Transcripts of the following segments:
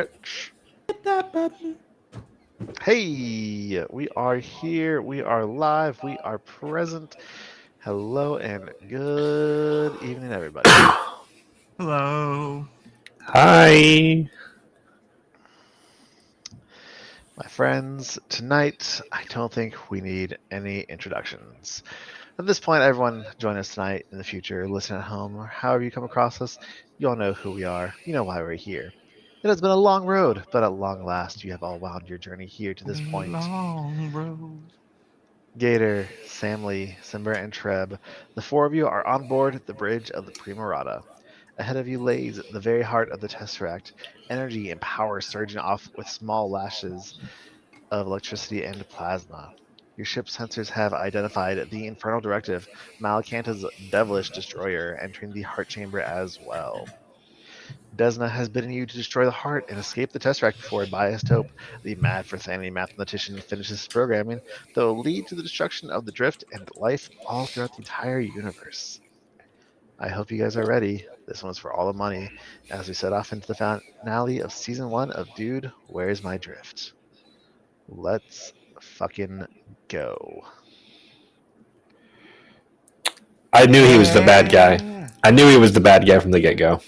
sketch. Hit that button. Hey, we are here. We are live. We are present. Hello and good evening, everybody. Hello. Hi. My friends, tonight, I don't think we need any introductions. At this point, everyone join us tonight, in the future, listen at home, or however you come across us. You all know who we are. You know why we're here. It has been a long road, but at long last, you have all wound your journey here to this point. Long road. Gator, Samly, Simber, and Treb, the four of you are on board the bridge of the Primarata. Ahead of you lays the very heart of the Tesseract, energy and power surging off with small lashes of electricity and plasma. Your ship's sensors have identified the Infernal Directive, Malacanta's devilish destroyer, entering the heart chamber as well. Desna has bidden you to destroy the heart and escape the Tesseract before biased hope, the mad for sanity mathematician, finishes his programming that will lead to the destruction of the drift and life all throughout the entire universe. I hope you guys are ready. This one's for all the money as we set off into the finale of season 1 of Dude, Where's My Drift? Let's fucking go. I knew he was the bad guy. I knew he was the bad guy from the get-go.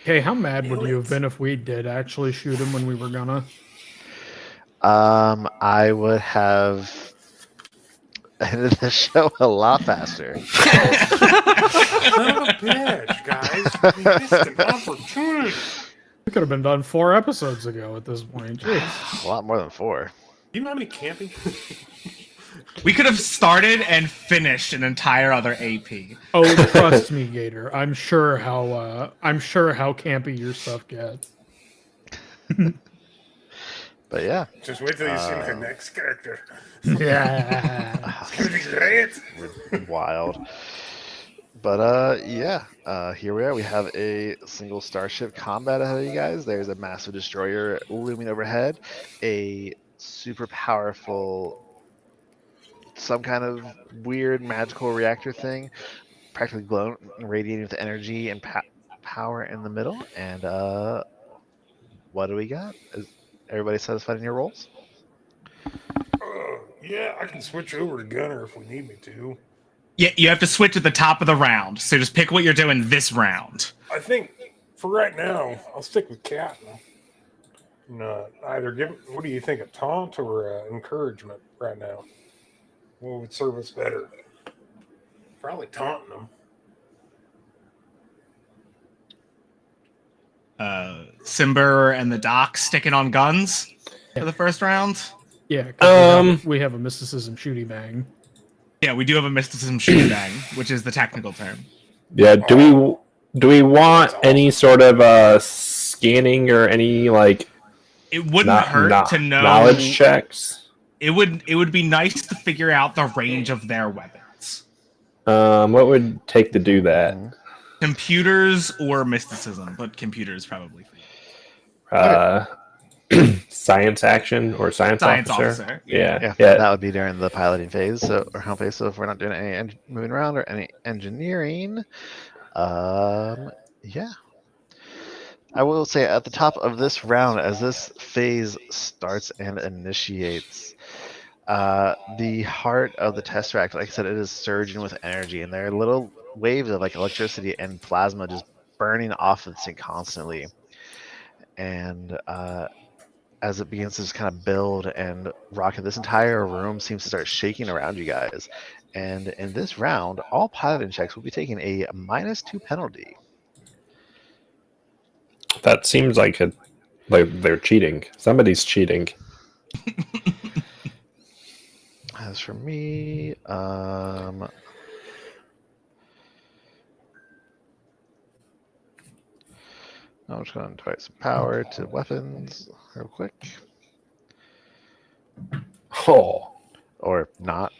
Hey, how mad would you have been if we did actually shoot him when we were gonna? I would have ended the show a lot faster. Son of a bitch, guys. We missed an opportunity. We could have been done 4 episodes ago at this point. Jeez. A lot more than 4. You know how many camping? We could have started and finished an entire other AP. Oh, trust me, Gator. I'm sure how campy your stuff gets. But yeah. Just wait till you see my next character. Yeah. It's gonna be great. Wild. But yeah, here we are. We have a single starship combat ahead of you guys. There's a massive destroyer looming overhead, a super powerful, some kind of weird magical reactor thing, practically glowing, radiating with energy and power in the middle. And what do we got? Is everybody satisfied in your roles? Yeah, I can switch over to Gunner if we need me to. Yeah, you have to switch at the top of the round. So just pick what you're doing this round. I think for right now, I'll stick with Captain. No, either give. What do you think? A taunt or encouragement right now? What would serve us better? Probably taunting them. Simber and the Doc sticking on guns for the first round. Yeah, 'cause we have a mysticism shooty bang. Yeah, we do have a mysticism shooting bang, which is the technical term. Yeah. Do we want any sort of scanning or any like It wouldn't hurt to know knowledge checks? It would be nice to figure out the range of their weapons. What would take to do that? Computers or mysticism, but computers probably for you. Science action or science officer? Yeah. That would be during the piloting phase, or home phase. So if we're not doing any moving around or any engineering, yeah. I will say at the top of this round, as this phase starts and initiates, the heart of the Tesseract, like I said, it is surging with energy, and there are little waves of like electricity and plasma just burning off of this thing constantly. And as it begins to just kind of build and rocket, this entire room seems to start shaking around you guys. And in this round, all piloting checks will be taking a -2 penalty. That seems like they're cheating. Somebody's cheating. As for me, I'm just going to invite some power to weapons real quick. Oh. Or not.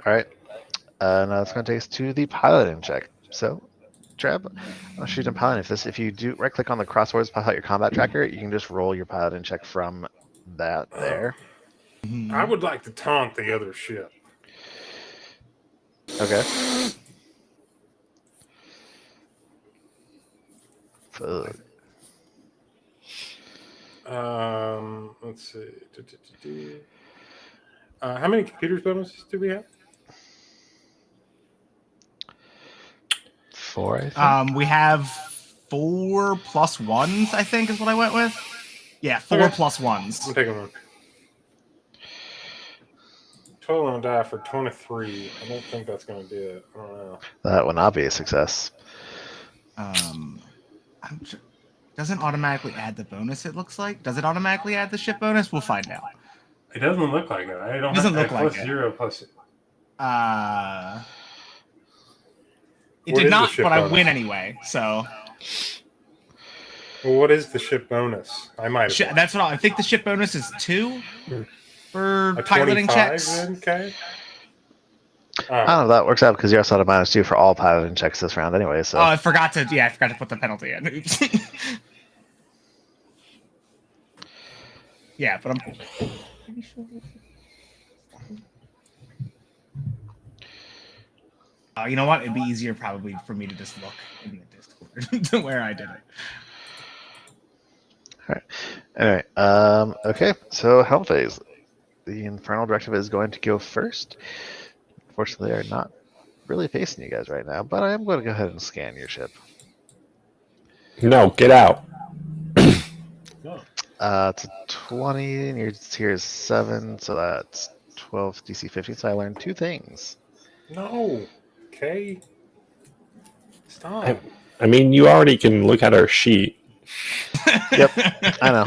All right. Now that's going to take us to the piloting check. So, Treb, I'll shoot in piloting. If you do right click on the crosswords, pop out your combat tracker, you can just roll your piloting check from that there. I would like to taunt the other ship. Okay. Fuck. Let's see. How many computers bonuses do we have? 4, I think. We have 4 plus 1s, I think is what I went with. Yeah, 4 Okay. plus I'm 1s. taking one. 12 on die for 23. I don't think that's going to do it. I don't know. That would not be a success. Doesn't automatically add the bonus, it looks like. Does it automatically add the ship bonus? We'll find out. It doesn't look like it. I don't Doesn't have look like plus it. 0 plus. It What did is the not, ship but I bonus? win anyway. So Well, what is the ship bonus? I might have. that's what I think. The ship bonus is 2 for A piloting 25 checks. then, okay. I don't know if that works out because you also had a -2 for all piloting checks this round anyway. So Oh, I forgot to. Yeah, I forgot to put the penalty in. Oops. Yeah, but I'm pretty sure. Oh, you know what? It'd be easier probably for me to just look in the Discord to where I did it. anyway, okay. So Helm phase. The Infernal Directive is going to go first. Unfortunately, they are not really facing you guys right now, but I am going to go ahead and scan your ship. No, get out. It's a 20, and your tier is 7, so that's 12 DC 15. So I learned 2 things. No. Okay. Stop. I mean, you already can look at our sheet. Yep, I know.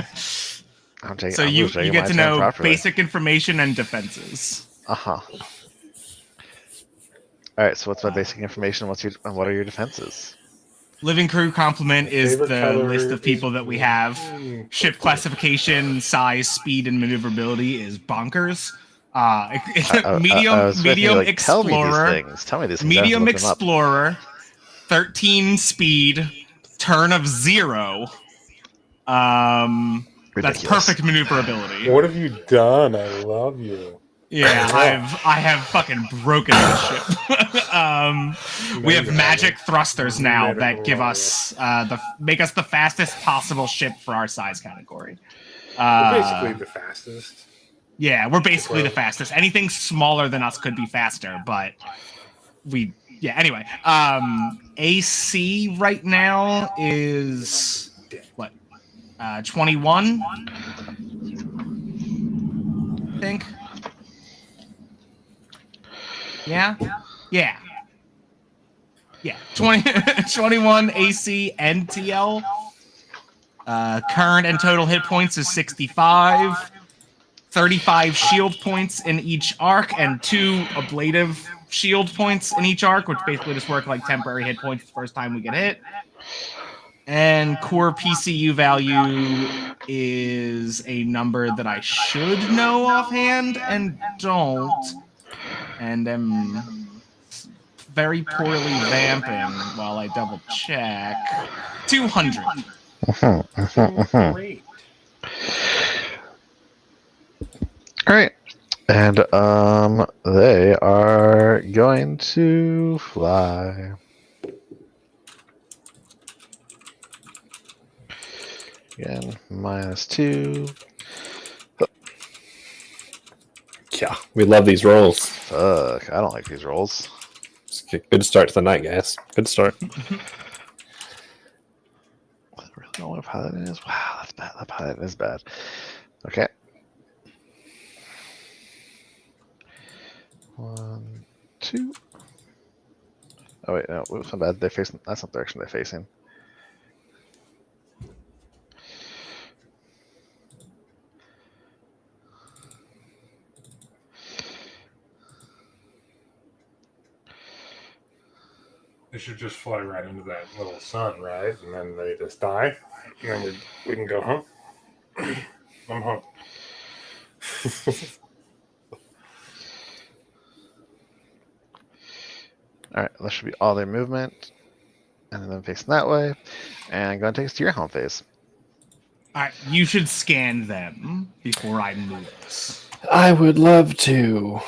I'm So you get to know basic information and defenses. Uh-huh. All right, so what's my basic information? What are your defenses? Living crew complement is favorite the color list of people is that we have. green. Ship classification, size, speed, and maneuverability is bonkers. I Medium was expecting you to, like, explorer, tell me these things. Tell me these things. I have to medium look them up. explorer, 13 speed, turn of 0. That's Ridiculous. perfect maneuverability. What have you done? I love you. Yeah, I have fucking broken this ship. We have magic thrusters now that give us make us the fastest possible ship for our size category. We're basically the fastest. Yeah, we're basically the fastest. Anything smaller than us could be faster, but anyway. AC right now is what? 21, I think. Yeah. 21 AC and TL. Current and total hit points is 65. 35 shield points in each arc, and 2 ablative shield points in each arc, which basically just work like temporary hit points the first time we get hit. And core PCU value is a number that I should know offhand and don't. And am very poorly vamping while I double check. 200. Great. All right, and they are going to fly. Again, -2. Yeah, we love these rolls. Fuck, I don't like these rolls. Good start to the night, guys. Good start. I really don't know what piloting is. Wow, that's bad. That piloting is bad. Okay. 1, 2. Oh wait, no, whoops, my bad. They're facing. That's not the direction they're facing. They should just fly right into that little sun, right? And then they just die. And then we can go home. I'm home. All right, that should be all their movement, and then facing that way, and go and take us to your home phase. All right, you should scan them before I move this. I would love to.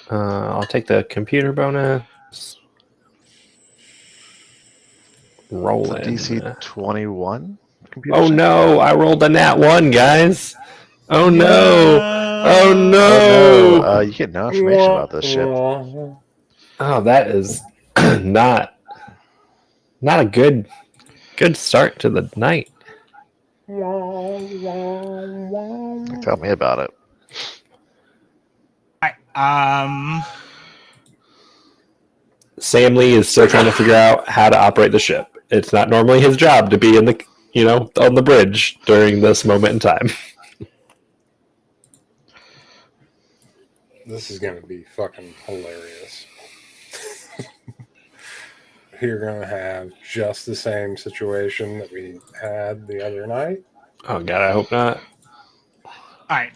I'll take the computer bonus. Roll It's a in. DC 21. Computer Oh check. no, I rolled a nat 1, guys. Oh no. Oh Oh no! no. You get no information about this ship. Oh, that is not a good start to the night. Tell me about it. Sam Lee is still trying to figure out how to operate the ship. It's not normally his job to be in the on the bridge during this moment in time. This is going to be fucking hilarious. You're going to have just the same situation that we had the other night. Oh god, I hope not. All right.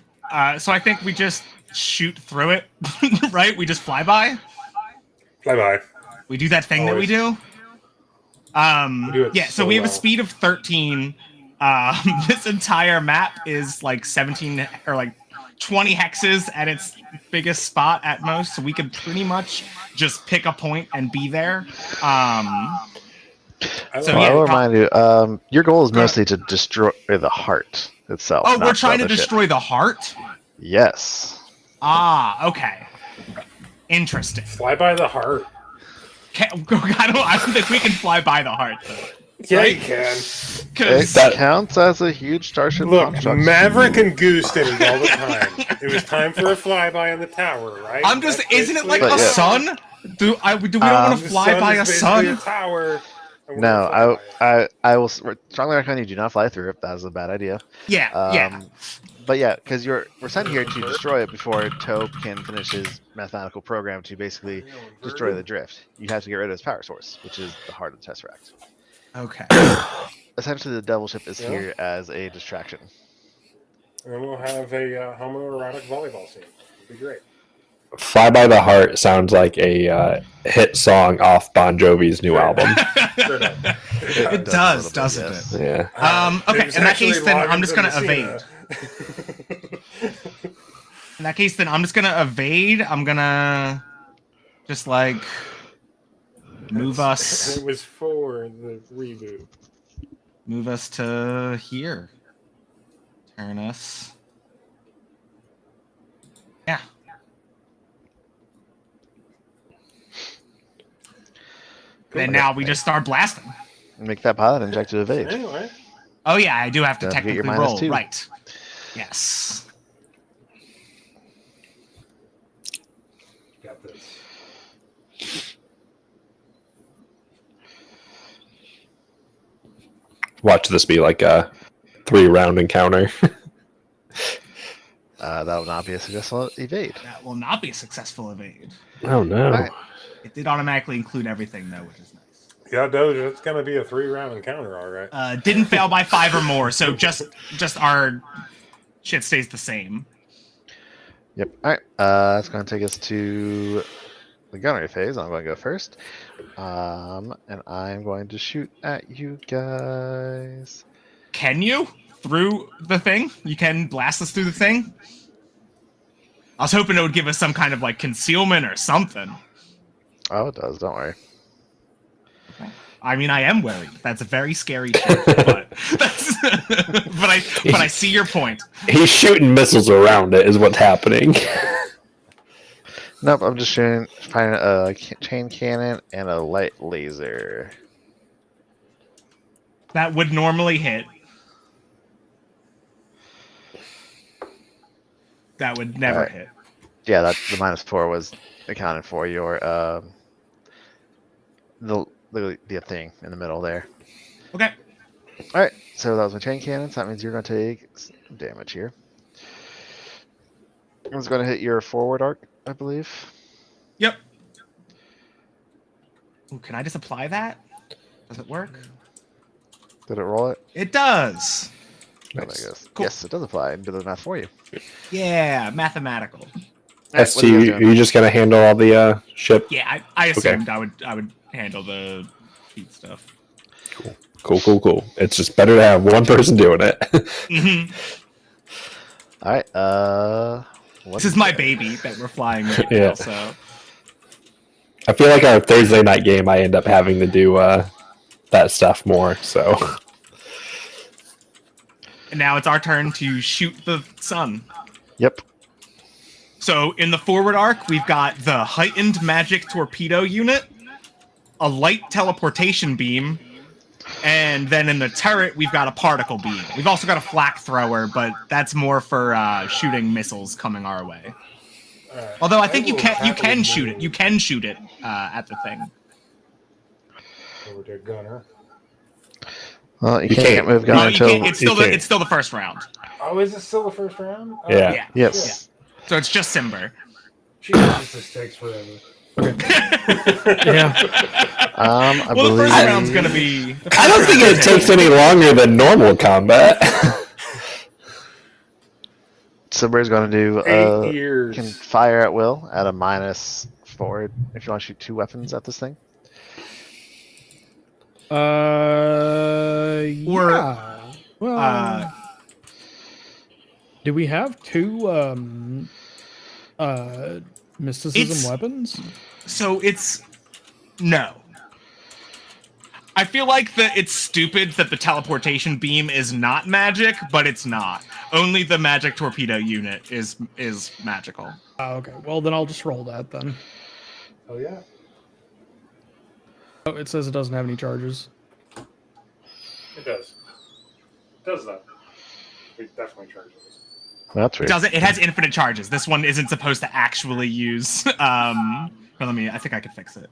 So I think we just shoot through it, right? We just fly by. Bye-bye. We do that thing that we do. We do it Yeah. So so we have a well. speed of 13. This entire map is like 17 or like 20 hexes at its biggest spot at most. So we could pretty much just pick a point and be there. So Well, yeah, I will remind you, your goal is Go ahead. mostly to destroy the heart itself. Oh, not we're trying to the ship. destroy the heart? Yes. Ah, okay. Interesting. Fly by the heart. I don't think we can fly by the heart, though. Yeah, Right? you can. It 'Cause- counts as a huge starship Look, construct. Maverick and Goose did it all the time. It was time for a flyby on the tower, right? I'm just, That's isn't it like But a yeah. sun? Do we don't want to The fly sun by is a basically sun? A tower. and we're No, gonna fly by it. I will strongly recommend you do not fly through it. That is a bad idea. Yeah. But yeah, because we're sent here to destroy it before Tope can finish his mathematical program to basically destroy the drift. You have to get rid of its power source, which is the heart of the Tesseract. Okay. Essentially, the Devil Ship is Yeah. here as a distraction. And then we'll have a homoerotic volleyball scene. It'll be great. Fly by the Heart sounds like a hit song off Bon Jovi's new album. Straight up. It does a does, little bit, doesn't yes. it? Yeah. Okay, It was in that actually case, then I'm Loggins just and gonna Messina. In that case, then I'm just gonna evade. I'm gonna just like move us It was for the reboot. to here. Turn us. Yeah. Then now we just start blasting. Make that pilot inject to evade. Anyway, Oh yeah, I do have to Don't forget your technically roll, -2. right? Yes. got this. Watch this be like a 3-round encounter. That will not be a successful evade. That will not be a successful evade. Oh no. Alright. It did automatically include everything though, which is nice. Yeah, Doge, it's gonna be a 3-round encounter, all right. Didn't fail by 5 or more, so just our shit stays the same. Yep. All right. That's going to take us to the gunnery phase. I'm going to go first, and I'm going to shoot at you guys. Can you through the thing? You can blast us through the thing. I was hoping it would give us some kind of like concealment or something. Oh, it does. Don't worry. I mean, I am worried. That's a very scary shit, but that's, but I see your point. He's shooting missiles around it is what's happening. Nope. I'm just shooting, finding a chain cannon and a light laser. That would normally hit. That would never Alright. hit. Yeah, that the -4 was accounted for your the thing in the middle there. Okay. All right, so that was my chain cannon. So that means you're going to take some damage here. It's going to hit your forward arc, I believe. Yep. Ooh, can I just apply that? Does it work? Did it roll it? It does. Oh, I Nice. guess. Cool. Yes, it does apply and do the math for you. Yeah, mathematical. Alright, what ST, are you guys doing? you just gonna handle all the ship? Yeah, I assumed I would handle the heat stuff. Cool. It's just better to have one person doing it. Mhm. All right. What This is my baby that we're flying right Yeah. now, so I feel like our Thursday night game, I end up having to do that stuff more. So And now it's our turn to shoot the sun. Yep. So in the forward arc, we've got the heightened magic torpedo unit, a light teleportation beam, and then in the turret, we've got a particle beam. We've also got a flak thrower, but that's more for shooting missiles coming our way. Although I think you can shoot it. You can shoot it at the thing. Over to Gunner. Well, you You can't can't. move No, gun you until. can't. It's still can't. it's still the first round. Oh, is it still the first round? Oh, Yeah. Yeah. Yes. So it's just Simber. Jesus, this takes forever. Yeah. I Well, the believe. first round's gonna be. I don't think it takes any longer than normal combat. Simber's going to do. 8 years. Can fire at will at a -4 if you want to shoot 2 weapons at this thing. Yeah. Well, do we have 2 mysticism It's- weapons? So it's no. I feel like that it's stupid that the teleportation beam is not magic, but it's not. Only the magic torpedo unit is magical. Oh, okay. Well, then I'll just roll that then. Oh, yeah. Oh, it says it doesn't have any charges. It does. It does, though. We definitely charge those. Well, that's It weird. doesn't. It has infinite charges. This one isn't supposed to actually use. But I think I could fix it.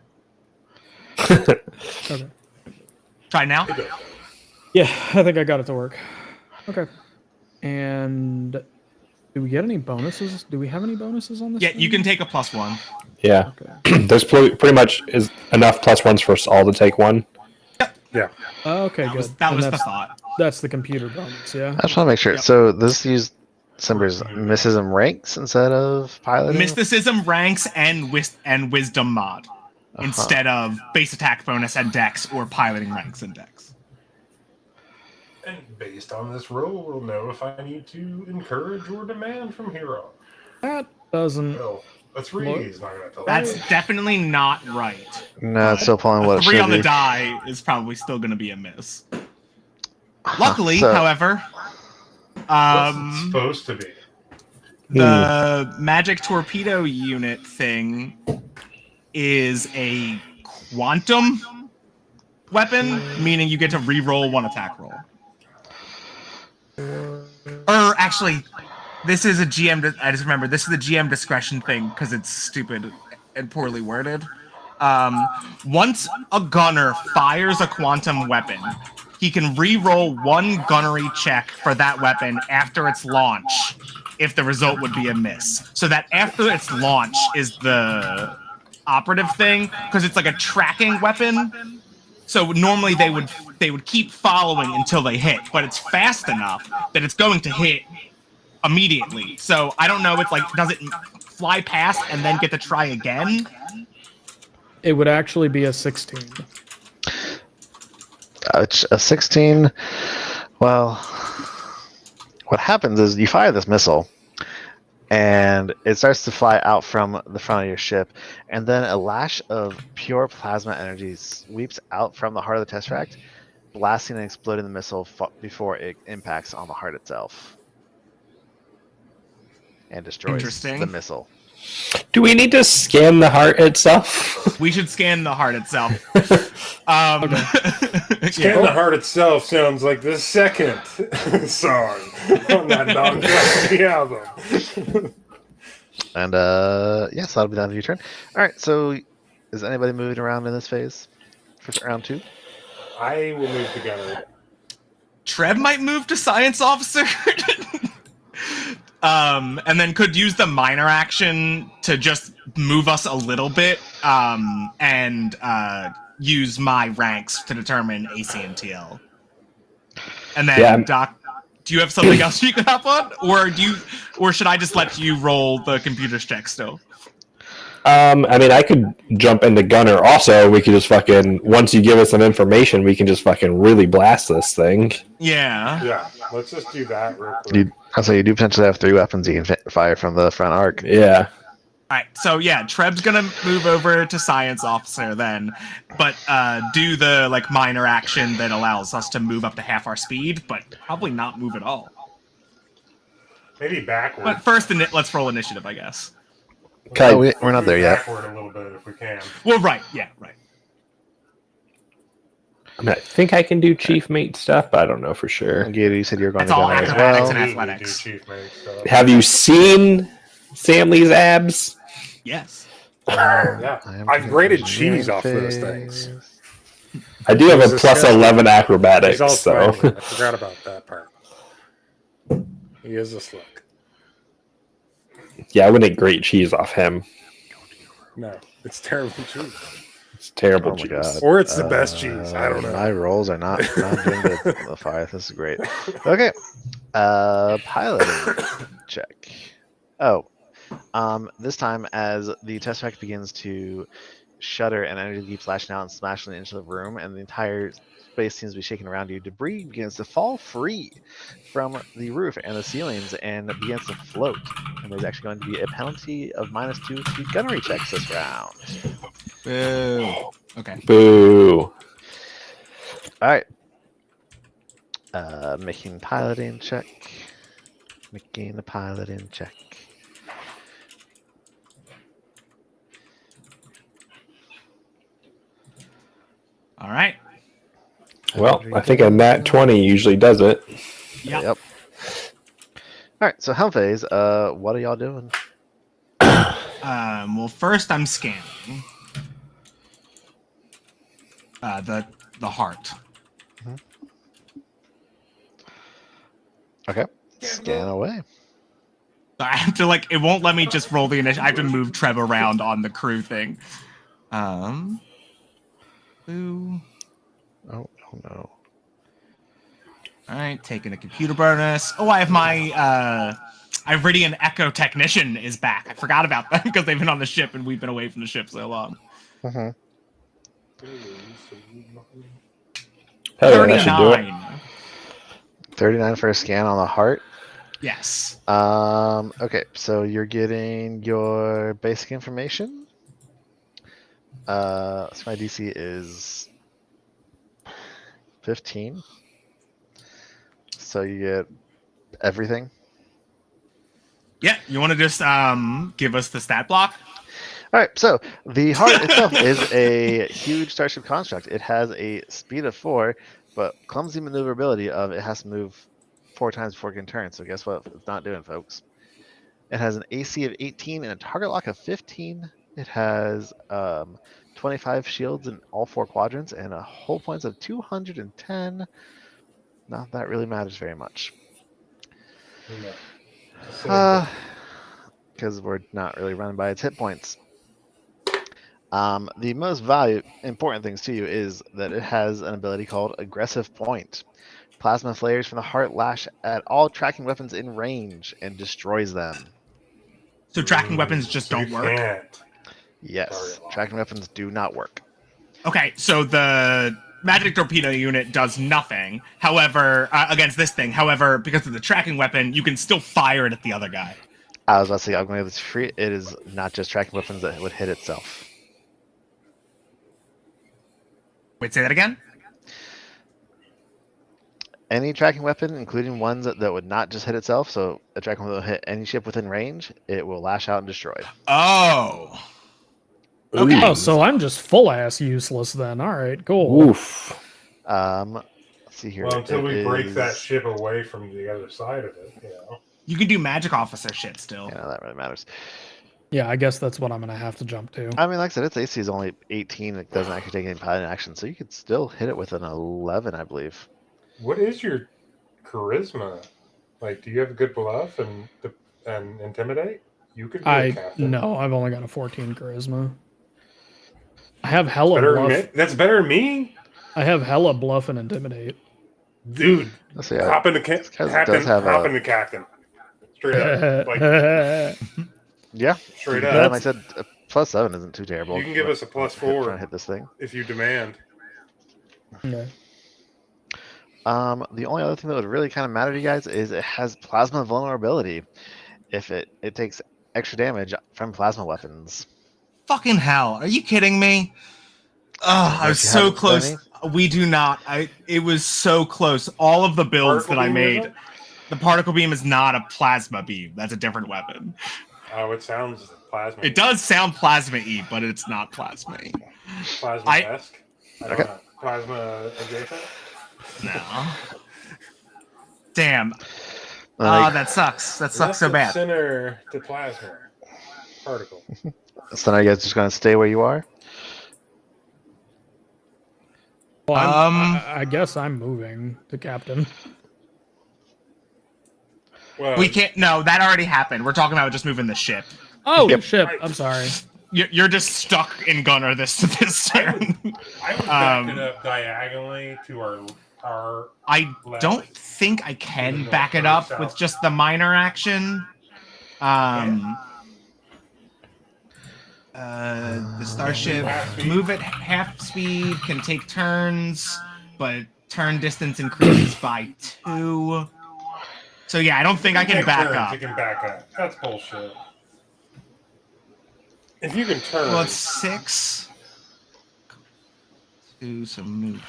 Okay. Try now. It does. Yeah, I think I got it to work. Okay. And do we get any bonuses? Do we have any bonuses on this? Yeah, you thing? can take a +1. Yeah. Okay. There's pretty much is enough +1s for us all to take one. Yeah. Okay, That good. was, that And was the that's, thought. that's the computer bonus, yeah? I just want to make sure. Yep. So this used Simber's mysticism ranks instead of piloting. Mysticism ranks and wisdom mod Uh-huh. instead of base attack bonus and dex or piloting ranks and dex. And based on this roll, we'll know if I need to encourage or demand from here on. That doesn't. Well, a 3 What? is not going to tell That's me. definitely not right. No, it's still pulling what A it 3 should on the be. die is probably still going to be a miss. Luckily, So- however, What's it supposed to be? the magic torpedo unit thing is a quantum weapon, meaning you get to re-roll 1 attack roll. Or actually, this is a GM. I just remember this is the GM discretion thing because it's stupid and poorly worded. Once a gunner fires a quantum weapon, he can re-roll 1 gunnery check for that weapon after its launch if the result would be a miss. So that after its launch is the operative thing because it's like a tracking weapon. So normally they would keep following until they hit, but it's fast enough that it's going to hit immediately. So I don't know. It's like, does it fly past and then get to try again? It would actually be a 16. It's a 16. Well, what happens is you fire this missile, and it starts to fly out from the front of your ship, and then a lash of pure plasma energy sweeps out from the heart of the Tesseract, blasting and exploding the missile before it impacts on the heart itself and destroys Interesting. the missile. Do we need to scan the heart itself? We should scan the heart itself. Scan the Heart itself sounds like the second song on that Don Quixote album. And yes, that'll be the end of your turn. All right, so is anybody moving around in this phase for round 2? I will move the gunner. Trev might move to science officer. And then could use the minor action to just move us a little bit, and use my ranks to determine AC and TL. And then Yeah. Doc, do you have something else you can hop on, or should I just let you roll the computer's check still? I mean, I could jump into Gunner. Also, we could just fucking, once you give us some information, we can just fucking really blast this thing. Yeah. Yeah, let's just do that real quick. I'll say you do potentially have 3 weapons you can fire from the front arc. Yeah. All right, so yeah, Treb's gonna move over to Science Officer then, but do the like minor action that allows us to move up to half our speed, but probably not move at all. Maybe backward. But first, let's roll initiative, I guess. Okay. Oh, we're not Move there yet. backward a little bit if we can. Well, right, yeah, right. I mean, I think I can do chief mate stuff, but I don't know for sure. Gator, you said you were going That's to all gunner as acrobatics well. and Absolutely athletics. do chief mate stuff. Have you seen Sam Lee's abs? Yes. Yeah, I am I've grated engineering cheese off those things. phase. I do have It a was plus disgusting. 11 acrobatics, He's all so sweaty. I forgot about that part. He is a slick. yeah, I wouldn't grate cheese off him. No, it's terrible cheese. It's terrible Oh my cheese. god. Or it's the best cheese. I don't know. My rolls are not doing good on the fire. This is great. Okay. Piloting check. Oh. This time as the Tesseract begins to shudder and energy keeps lashing out and smashing into the room, and the entire space seems to be shaking around you, debris begins to fall free from the roof and the ceilings and begins to float. And there's actually going to be a penalty of -2 to gunnery checks this round. Boo. Okay. Boo. All right. Making piloting check. Making a piloting check. All right. Well, I think a nat 20 usually does it. Yep. Yep. All right. So helm phase. What are y'all doing? Well, first I'm scanning. The heart. Okay. Scan away. So I have to like it won't let me just roll the initiative. I have to move Trev around on the crew thing. Boo. Oh no. All right, taking a computer bonus. Oh, I have my Iridian Echo Technician is back. I forgot about that because they've been on the ship and we've been away from the ship so long. Mm-hmm. Hell yeah, that should do it. 39. 39 for a scan on the heart. Yes. Okay, so you're getting your basic information. So my DC is 15. So you get everything. Yeah, you want to just give us the stat block? All right, so the heart itself is a huge starship construct. It has a speed of 4, but clumsy maneuverability of it has to move 4 times before it can turn. So guess what? It's not doing, folks. It has an AC of 18 and a target lock of 15. It has 25 shields in all 4 quadrants and a hull points of 210. Not that really matters very much. No. Because we're not really running by its hit points. The most important things to you is that it has an ability called Aggressive Point. Plasma flares from the heart lash at all tracking weapons in range and destroys them. So tracking weapons just So don't you work? Can't. Yes, tracking weapons do not work. Okay, so the magic torpedo unit does nothing. However, against this thing. However, because of the tracking weapon, you can still fire it at the other guy. I was about to say, I'm going to free. It is not just tracking weapons that would hit itself. Wait, say that again? Any tracking weapon, including ones that would not just hit itself, so a tracking weapon will hit any ship within range, it will lash out and destroy. Oh. Okay. Oh, so I'm just full ass useless then. All right, cool. Oof. Let's see here. Well, until It we break that is- ship away from the other side of it, you know. You can do magic officer shit still. Yeah, that really matters. Yeah, I guess that's what I'm gonna have to jump to. I mean, like I said, its AC is only 18. It doesn't actually take any pilot action, so you could still hit it with an 11, I believe. What is your charisma? Like, do you have a good bluff and intimidate? You could be a captain. No, I've only got a 14 charisma. I have hella Better than bluff. me? That's better than me, I have hella bluff and intimidate. dude. Let's see. Hop into this guy does have hop a- into captain. Straight up, like Yeah. straight Yeah, up. like I said, a +7 isn't too terrible. You can give us a Trying to +4 hit this thing. if you demand. Okay. The only other thing that would really kind of matter to you guys is it has plasma vulnerability. If it takes extra damage from plasma weapons. Fucking hell. Are you kidding me? Oh, know I was if you so have close. any? We do not. It was so close. All of the builds Particle that I beam made. isn't? The particle beam is not a plasma beam. That's a different weapon. Oh, it sounds plasma. It does sound plasma-y, but it's not plasma-y. Plasma-esque. I don't Okay. know. Plasma adjacent. No. Damn. Like, That sucks. That sucks Left so of bad. center to plasma. Particle. so now you guys just gonna stay where you are? Well, Um, I guess I'm moving to captain. Well, We can't. No, that already happened. We're talking about just moving the ship. Oh, Yep. ship. I'm sorry. You're just stuck in gunner this turn. I would back Um, it up diagonally to our I left. don't think I can North back it or up south? with just the minor action. The starship Half speed? move at half speed, can take turns, but turn distance increases by 2. So yeah, I don't think I can Take back turns, up. You can back up. That's bullshit. If you can turn, Well, it's 6. Do some move.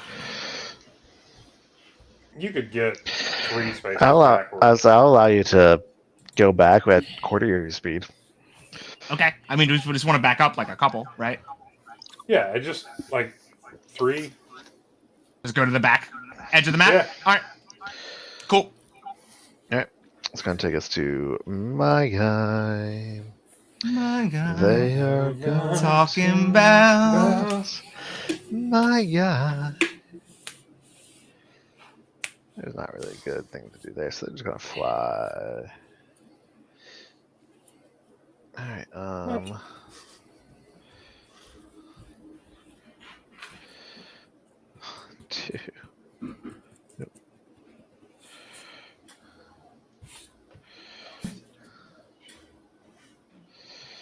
you could get 3 spaces I'll backwards. I'll allow you to go back at quarter your speed. Okay, I mean, we just want to back up like a couple, right? Yeah, it just like 3. Just go to the back edge of the map. Yeah. All right, cool. It's gonna take us to my guy. My God, They are gonna talking about. my guy. There's not really a good thing to do there, so they're just gonna fly. Alright, 2.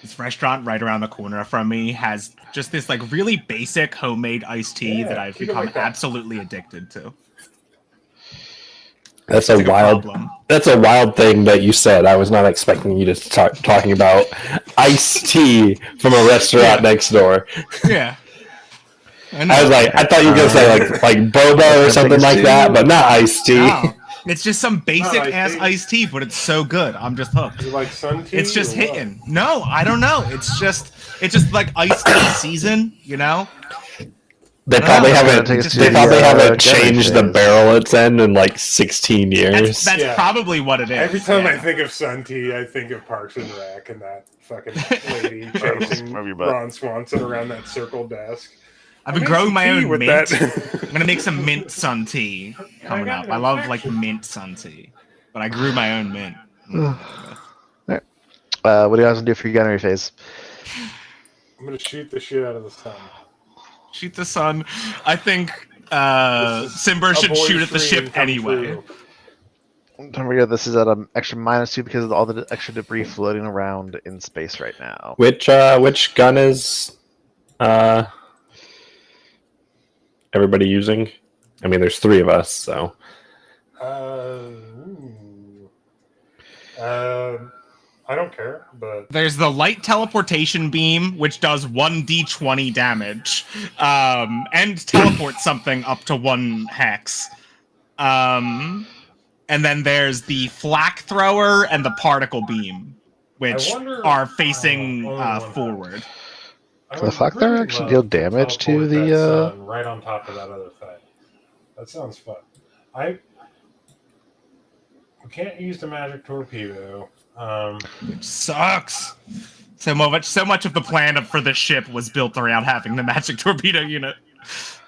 This restaurant right around the corner from me has just this like really basic homemade iced tea Yeah, that I've keep it become like that. absolutely addicted to. That's It's a like a wild. problem. That's a wild thing that you said. I was not expecting you to start talking about iced tea from a restaurant next door. Yeah. I was like, I thought you were gonna say like boba or something like that, but not iced tea. No, it's just some basic iced ass tea. iced tea, but it's so good. I'm just hooked. Is it like sun tea? It's just or what? hitting. No, I don't know. It's just like iced tea season, you know? They I probably don't know. haven't. Take us to They the, probably haven't gunner changed the phase. barrel it's in like 16 years. That's Yeah. probably what it is. Every time I yeah. think of sun tea, I think of Parks and Rec and that fucking lady chasing Move your butt. Ron Swanson around that circle desk. I've been I made growing some my tea own with mint. that. I'm gonna make some mint sun tea coming got up. it I in love like section. mint sun tea, but I grew my own mint. What do you guys want to do for your gunnery phase? I'm gonna shoot the shit out of the sun. Shoot the sun. I think This is Simber a should boy's shoot at the dream ship come anyway. true. Don't forget this is at an extra -2 because of all the extra debris floating around in space right now. Which gun is everybody using? I mean, there's 3 of us, so I don't care, but There's the light teleportation beam, which does 1d20 damage, and teleports something up to 1 hex. And then there's the flak thrower and the particle beam, which I wonder- are facing only one forward. I The would fuck there really actually love deal to damage to teleport the, that sun right on top of that other thing. That sounds fun. We can't use the magic torpedo. Which sucks. So much of the plan for the ship was built around having the magic torpedo unit.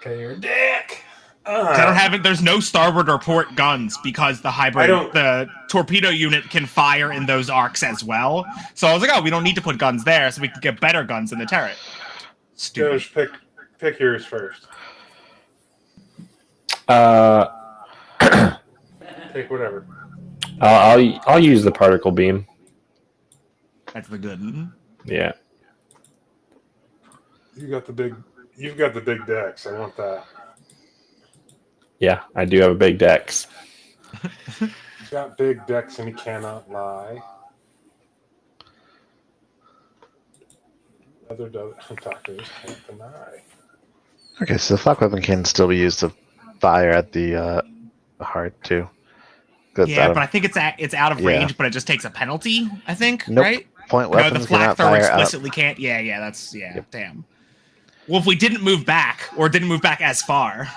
Okay, you're a dick. I don't have it. There's no starboard or port guns because the torpedo unit can fire in those arcs as well. So I was like, oh, we don't need to put guns there, so we can get better guns in the turret. Stupid. Josh, pick yours first. Pick whatever. I'll use the particle beam. That's the good one. Yeah. You've got the big decks. I want that. Yeah, I do have a big dex. He's got big decks and he cannot lie. Other doctors can't deny. Okay, so the flak weapon can still be used to fire at the heart too. That's Yeah, out but I of think it's out of Yeah. range, but it just takes a penalty. I think, nope. right? Point No, the weapons flak cannot thrower fire out. explicitly can't. Yeah, that's Yep. damn. Well, if we didn't move back or didn't move back as far,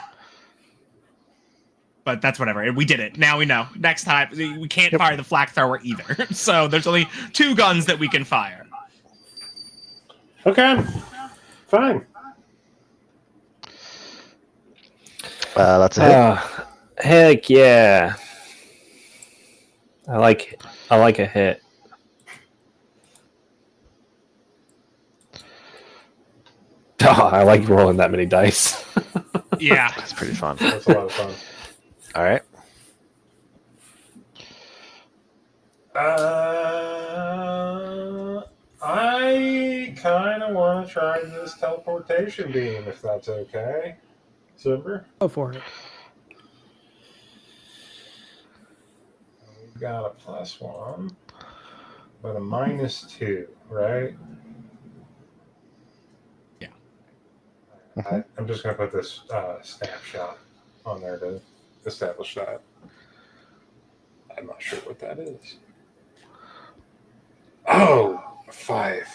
but that's whatever. We did it. Now we know. Next time we can't Yep. fire the flak thrower either. So there's only 2 guns that we can fire. Okay, fine. That's a hit. Heck yeah! I like a hit. Oh, I like rolling that many dice. Yeah. That's pretty fun. That's a lot of fun. All right. I kind of want to try this teleportation beam, if that's okay. Simber? Go for it. We've got a +1, but a -2, right? Yeah. I'm just going to put this snapshot on there to establish that. I'm not sure what that is. Oh, 5.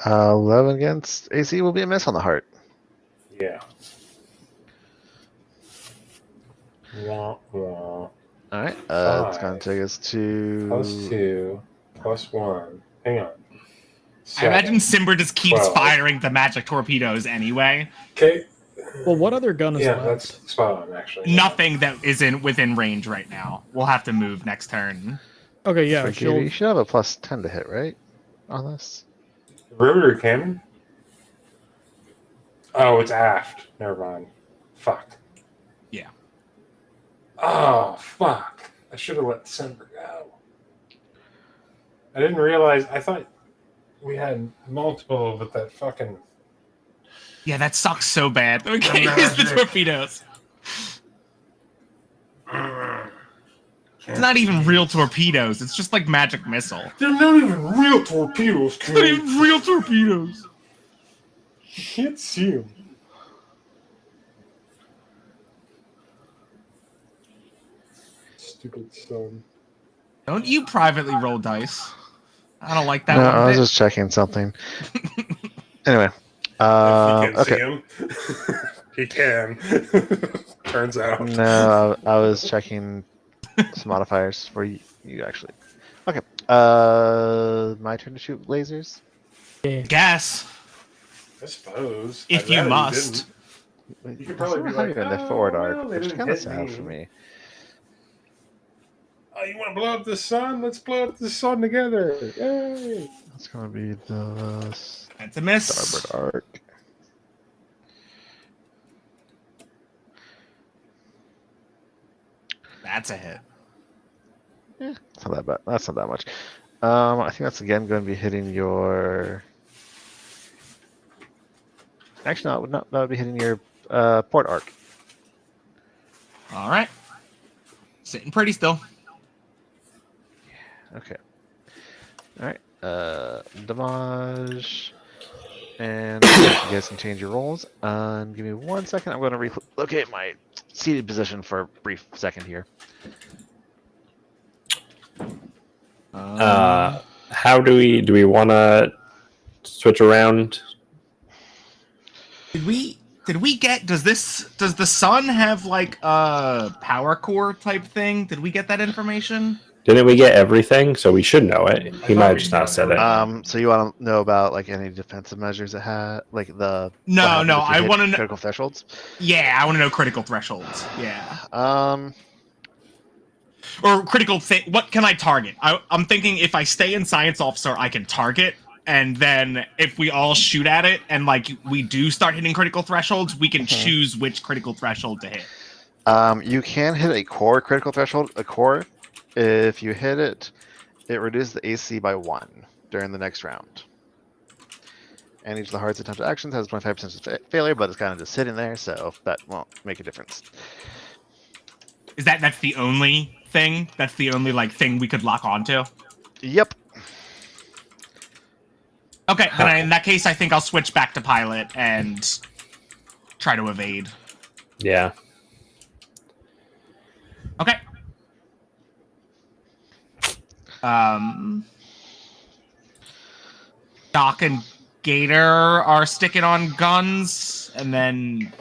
11 against AC will be a miss on the heart. Yeah. Wah, wah. All right. It's going to take us to +2, +1. Hang on. I imagine 7. Simber just keeps 12. firing the magic torpedoes anyway. Okay. Well, what other gun is Yeah, left? that's spot on, actually. Nothing that isn't within range right now. We'll have to move next turn. Okay, yeah, Frankie, shield. you should have a +10 to hit, right? On this. Rotary cannon? Oh, it's aft. Never mind. Fuck. Yeah. Oh, fuck. I should have let Simber go. I didn't realize. I thought we had multiple, but that fucking. Yeah, that sucks so bad. We can't use the torpedoes. It's not even real torpedoes. It's just like magic missile. They're not even real torpedoes, It's not kid. even real torpedoes. You can't see them. Stupid son. Don't you privately roll dice? I don't like that No, one I was bit. just checking something. Anyway. If he Okay. can see him, he can. Turns out. No, I was checking some modifiers for you actually. Okay. My turn to shoot lasers. Yeah. Guess. I suppose. If I'd you rather must. didn't. You could I probably saw be how like, you're in the "Oh, forward well, arc, they which is didn't kind of hit sad me." for me. Oh, you want to blow up the sun? Let's blow up the sun together. Yay! That's gonna be the That's a miss. starboard arc. That's a hit. It's not that bad. That's not that much. I think that's again going to be hitting your. Actually, no, it would not. That would be hitting your port arc. All right. Sitting pretty still. Okay. All right. Damage. And you guys can change your rolls. Give me 1 second. I'm going to relocate my seated position for a brief second here. How do we want to switch around? Did we get? Does the sun have like a power core type thing? Did we get that information? Didn't we get everything? So we should know it. He might have just not said it. So you want to know about like any defensive measures it had, like the No, what happens no, if you I hit wanna know- critical thresholds. Yeah, I want to know critical thresholds. Yeah. Or critical thing. What can I target? I'm thinking if I stay in science officer, I can target, and then if we all shoot at it and like we do start hitting critical thresholds, we can choose which critical threshold to hit. You can hit a core critical threshold. A core, if you hit it, it reduces the AC by 1 during the next round. And each of the heart's attempted actions has 25% failure, but it's kind of just sitting there, so that won't make a difference. Is that's the only thing? That's the only like thing we could lock onto? Yep. Okay, then in that case, I think I'll switch back to pilot and try to evade. Yeah. Okay. Doc and Gator are sticking on guns, and then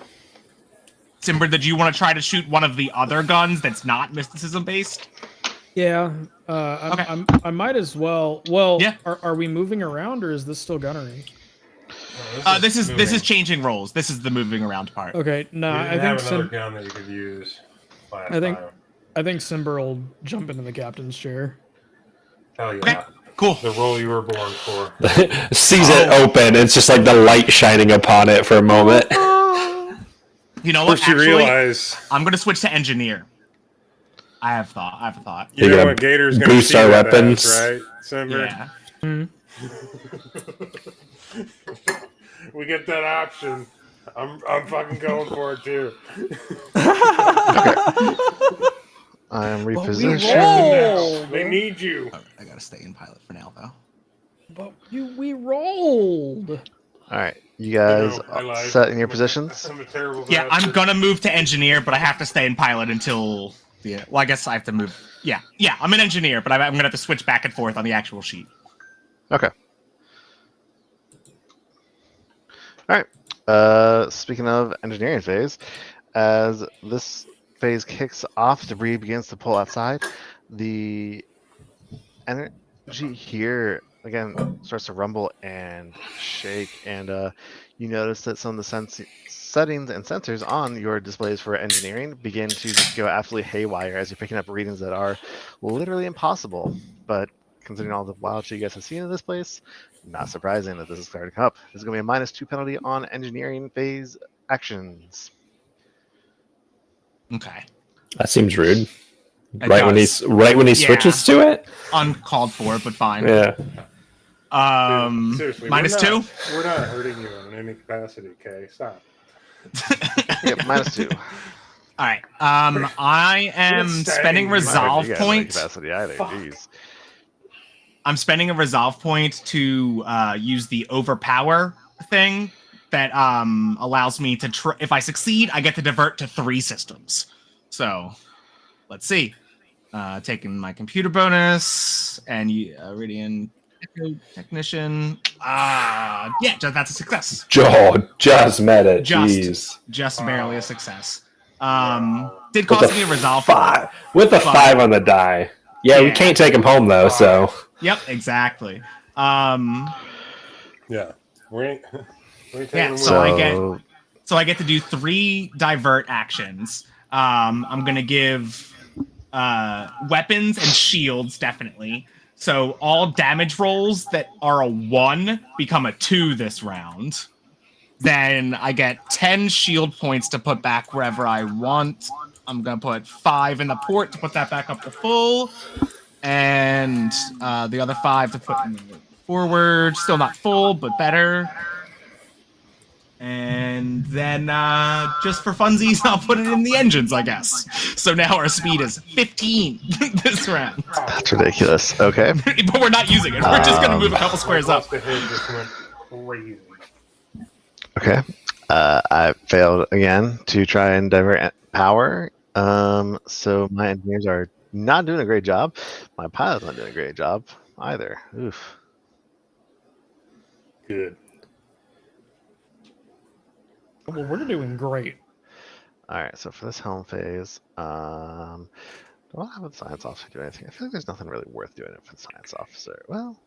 Simber, did you want to try to shoot one of the other guns that's not mysticism based? Yeah. Okay. I might as well. Well, Yeah. are we moving around or is this still gunnery? This is changing roles. This is the moving around part. Okay. No, You I didn't think have another gun that you could use last time. I think Simber will jump into the captain's chair. Hell yeah. Okay. Cool. The role you were born for. Sees it open. It's just like the light shining upon it for a moment. You know what? First you Actually, realize, I'm gonna switch to engineer. I have a thought. you You're know gonna what Gator's going to boost see our that weapons. as, right? Simber? Yeah. We get that option. I'm fucking going for it too. I am we repositioned. They need you. I gotta stay in pilot for now, though. But we rolled. All right, you guys I lied. set in your positions. I'm a terrible Yeah, I'm bastard. gonna move to engineer, but I have to stay in pilot until the. Well, I guess I have to move. Yeah, I'm an engineer, but I'm gonna have to switch back and forth on the actual sheet. Okay. All right. Speaking of engineering phase, as this phase kicks off, debris begins to pull outside. The energy here again starts to rumble and shake, and you notice that some of the settings and sensors on your displays for engineering begin to just go absolutely haywire as you're picking up readings that are literally impossible. But considering all the wild shit you guys have seen in this place, not surprising that this is starting to come up. There's going to be a -2 penalty on engineering phase actions. Okay. That seems rude. It Right when does. he switches to it. Uncalled for, but fine. Yeah. Seriously, -2. We're not hurting you in any capacity, okay? Stop. Yep, -2. All right. I am spending Not hurting resolve you guys in any point. capacity either. Fuck. Jeez. I'm spending a resolve point to use the overpower thing that allows me to. If I succeed, I get to divert to 3 systems. So, let's see. Taking my computer bonus and Iridian technician. Yeah, that's a success. Just met it. Jeez. Just barely a success. Did cost With me a resolve five. With a 5 on the die. Yeah, we can't take him home though. So. Yep, exactly. Yeah. We ain't taking Yeah, them so I get to do 3 divert actions. I'm gonna give weapons and shields definitely. So all damage rolls that are a 1 become a 2 this round. Then I get 10 shield points to put back wherever I want. I'm gonna put 5 in the port to put that back up to full. And the other 5 to put forward. Still not full, but better. And then just for funsies, I'll put it in the engines, I guess. So now our speed is 15 this round. That's ridiculous. Okay. But we're not using it. We're just going to move a couple squares up. The head just went crazy. Okay. I failed again to try and divert power. So my engineers are not doing a great job. My pilot's not doing a great job either. Oof. Good. Well, we're doing great. All right. So for this helm phase, do I have a science officer do anything? I feel like there's nothing really worth doing for the science officer. Well.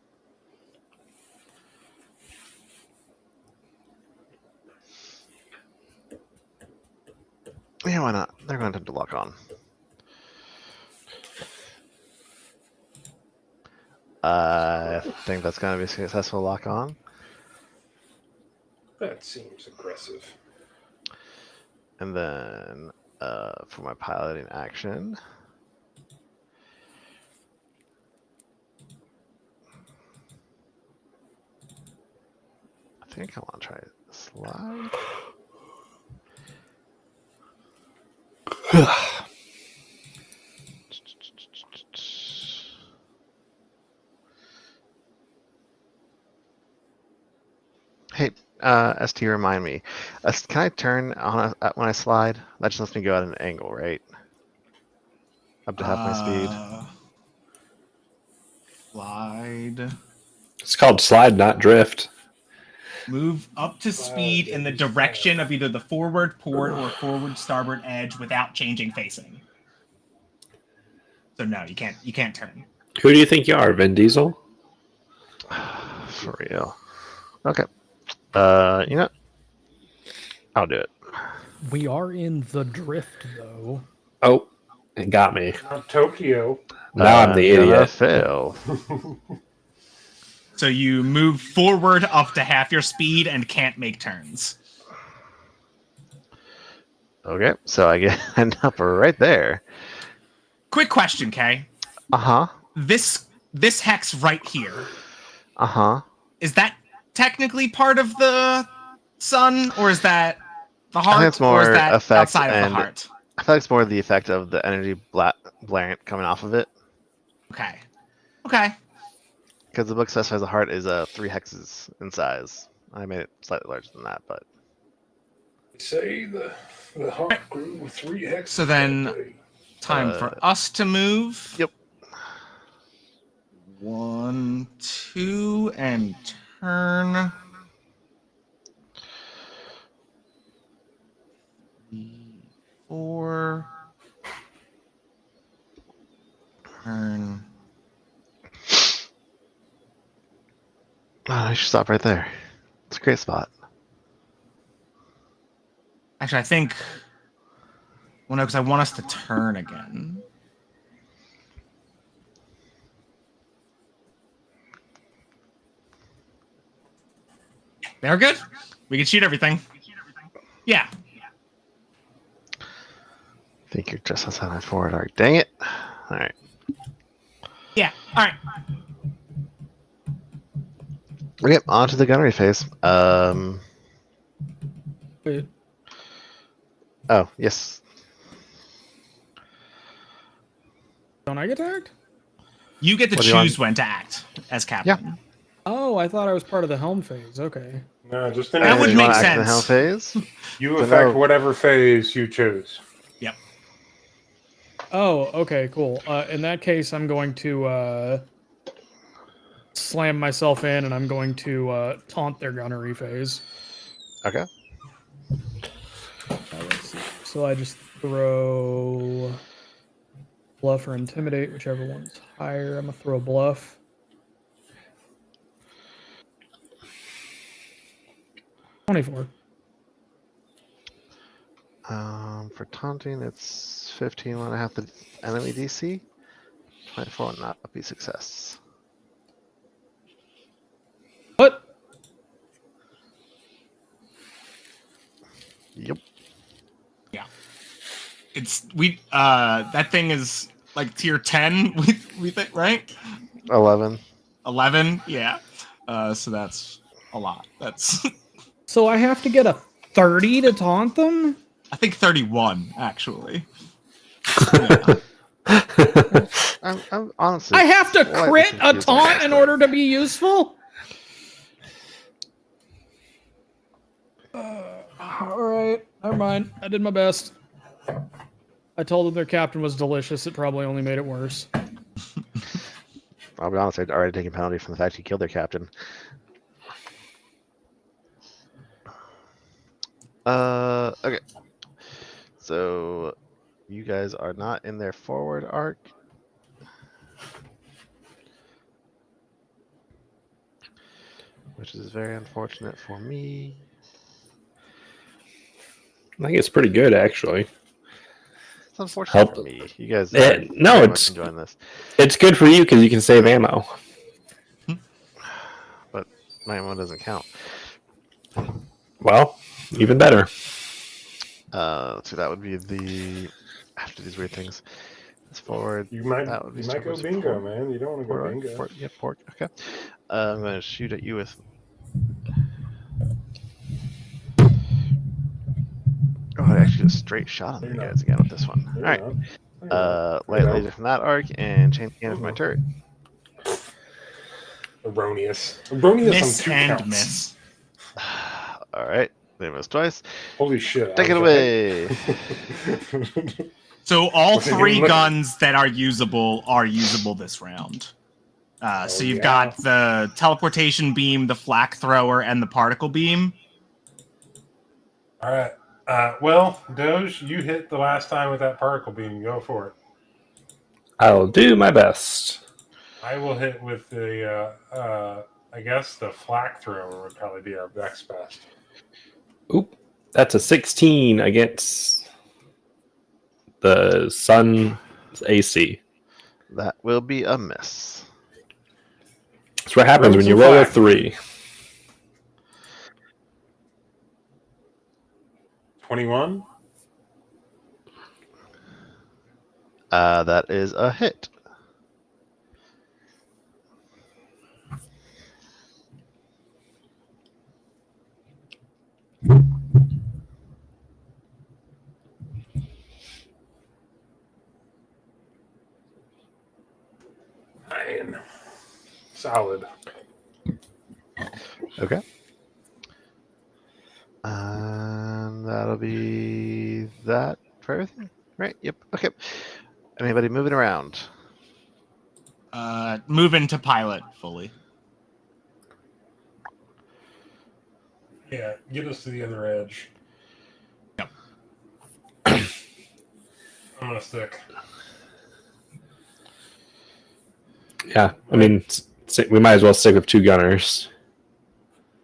Yeah, why not? They're going to lock on. I think that's going to be a successful lock on. That seems aggressive. And then for my piloting action, I think I want to try slide. ST, remind me. Can I turn on when I slide? That just lets me go at an angle, right? Up to half my speed. Slide. It's called slide, not drift. Move up to speed in the direction of either the forward port or forward starboard edge without changing facing. So no, you can't turn. Who do you think you are, Vin Diesel? For real. Okay. You know, I'll do it. We are in the drift, though. Oh, it got me. Not Tokyo. Now I'm the gonna idiot. fail. So you move forward up to half your speed and can't make turns. Okay, so I get end up right there. Quick question, Kay. Uh-huh. This hex right here, Uh-huh. is that technically part of the sun, or is that the I think heart, it's more or is that effect outside of the and heart? I feel like it's more the effect of the energy blaring coming off of it. Okay. Okay. Because the book specifies the heart is 3 hexes in size. I made it slightly larger than that, but Say the hawk grew 3 hexes. So then- that day. Time for us to move. Yep. 1, 2, and turn. 3, 4. Turn. I should stop right there. It's a great spot. Actually, I think. Well, no, because I want us to turn again. They're good. We can shoot everything. Yeah. I think you're just outside my forward arc. Dang it. Alright. Yeah. All right. Okay, on to the gunnery phase. Wait, Oh, yes. don't I get tagged? You get to What do you want? choose when to act as captain. Oh, I thought I was part of the helm phase. Okay. No, just in That would You make wanna act in the sense. helm phase? You So affect no- whatever phase you choose. Yep. Oh, okay, cool. In that case, I'm going to slam myself in, and I'm going to taunt their gunnery phase. Okay. Let's see. So I just throw bluff or intimidate, whichever one's higher. I'm gonna throw bluff. $24. For taunting, it's 15 when I have the enemy DC. 24 will not be success. What? Yep. It's that thing is like tier 10. We think, right? 11. 11. Yeah. So that's a lot. That's So I have to get a 30 to taunt them? I think 31 actually. I'm honestly. I have to slightly crit a confused on taunt this in thing. order to be useful? Alright, never mind. I did my best. I told them their captain was delicious. It probably only made it worse. I'll be honest, I'd already taken penalty from the fact he killed their captain. Okay. So, you guys are not in their forward arc. Which is very unfortunate for me. I think it's pretty good, actually. It's unfortunate for me. You guys are no, very it's much enjoying this. It's good for you because you can save ammo. But my ammo doesn't count. Well, even better. So that would be the after these weird things. This forward. You might That would be go starboard bingo, support. man. You don't want to go Pork, bingo. pork, yeah, pork. Okay. I'm going to shoot at you with. Oh, I actually just straight shot on You're you not. guys again with this one. All You're right. not. You're not. Light laser from that arc and chain cannon from my turret. Erroneous. Erroneous Miss on 2 and counts. miss. All right. They missed twice. Holy shit! Take it away. So all Wasn't even three looking. guns that are usable this round. So you've yeah. got the teleportation beam, the flak thrower, and the particle beam. All right. Well, Doge, you hit the last time with that particle beam. Go for it. I'll do my best. I will hit with the. I guess the flak thrower would probably be our next best. Oop, that's a 16 against the sun's AC. That will be a miss. That's what happens when Rogues you and roll a flak. 3. 21. That is a hit. Nine. Solid. Okay. And that'll be that for everything, right? Yep. Okay. Anybody moving around? Move into pilot fully. Yeah, get us to the other edge. Yep. I'm gonna stick. Yeah, I mean, we might as well stick with 2 gunners.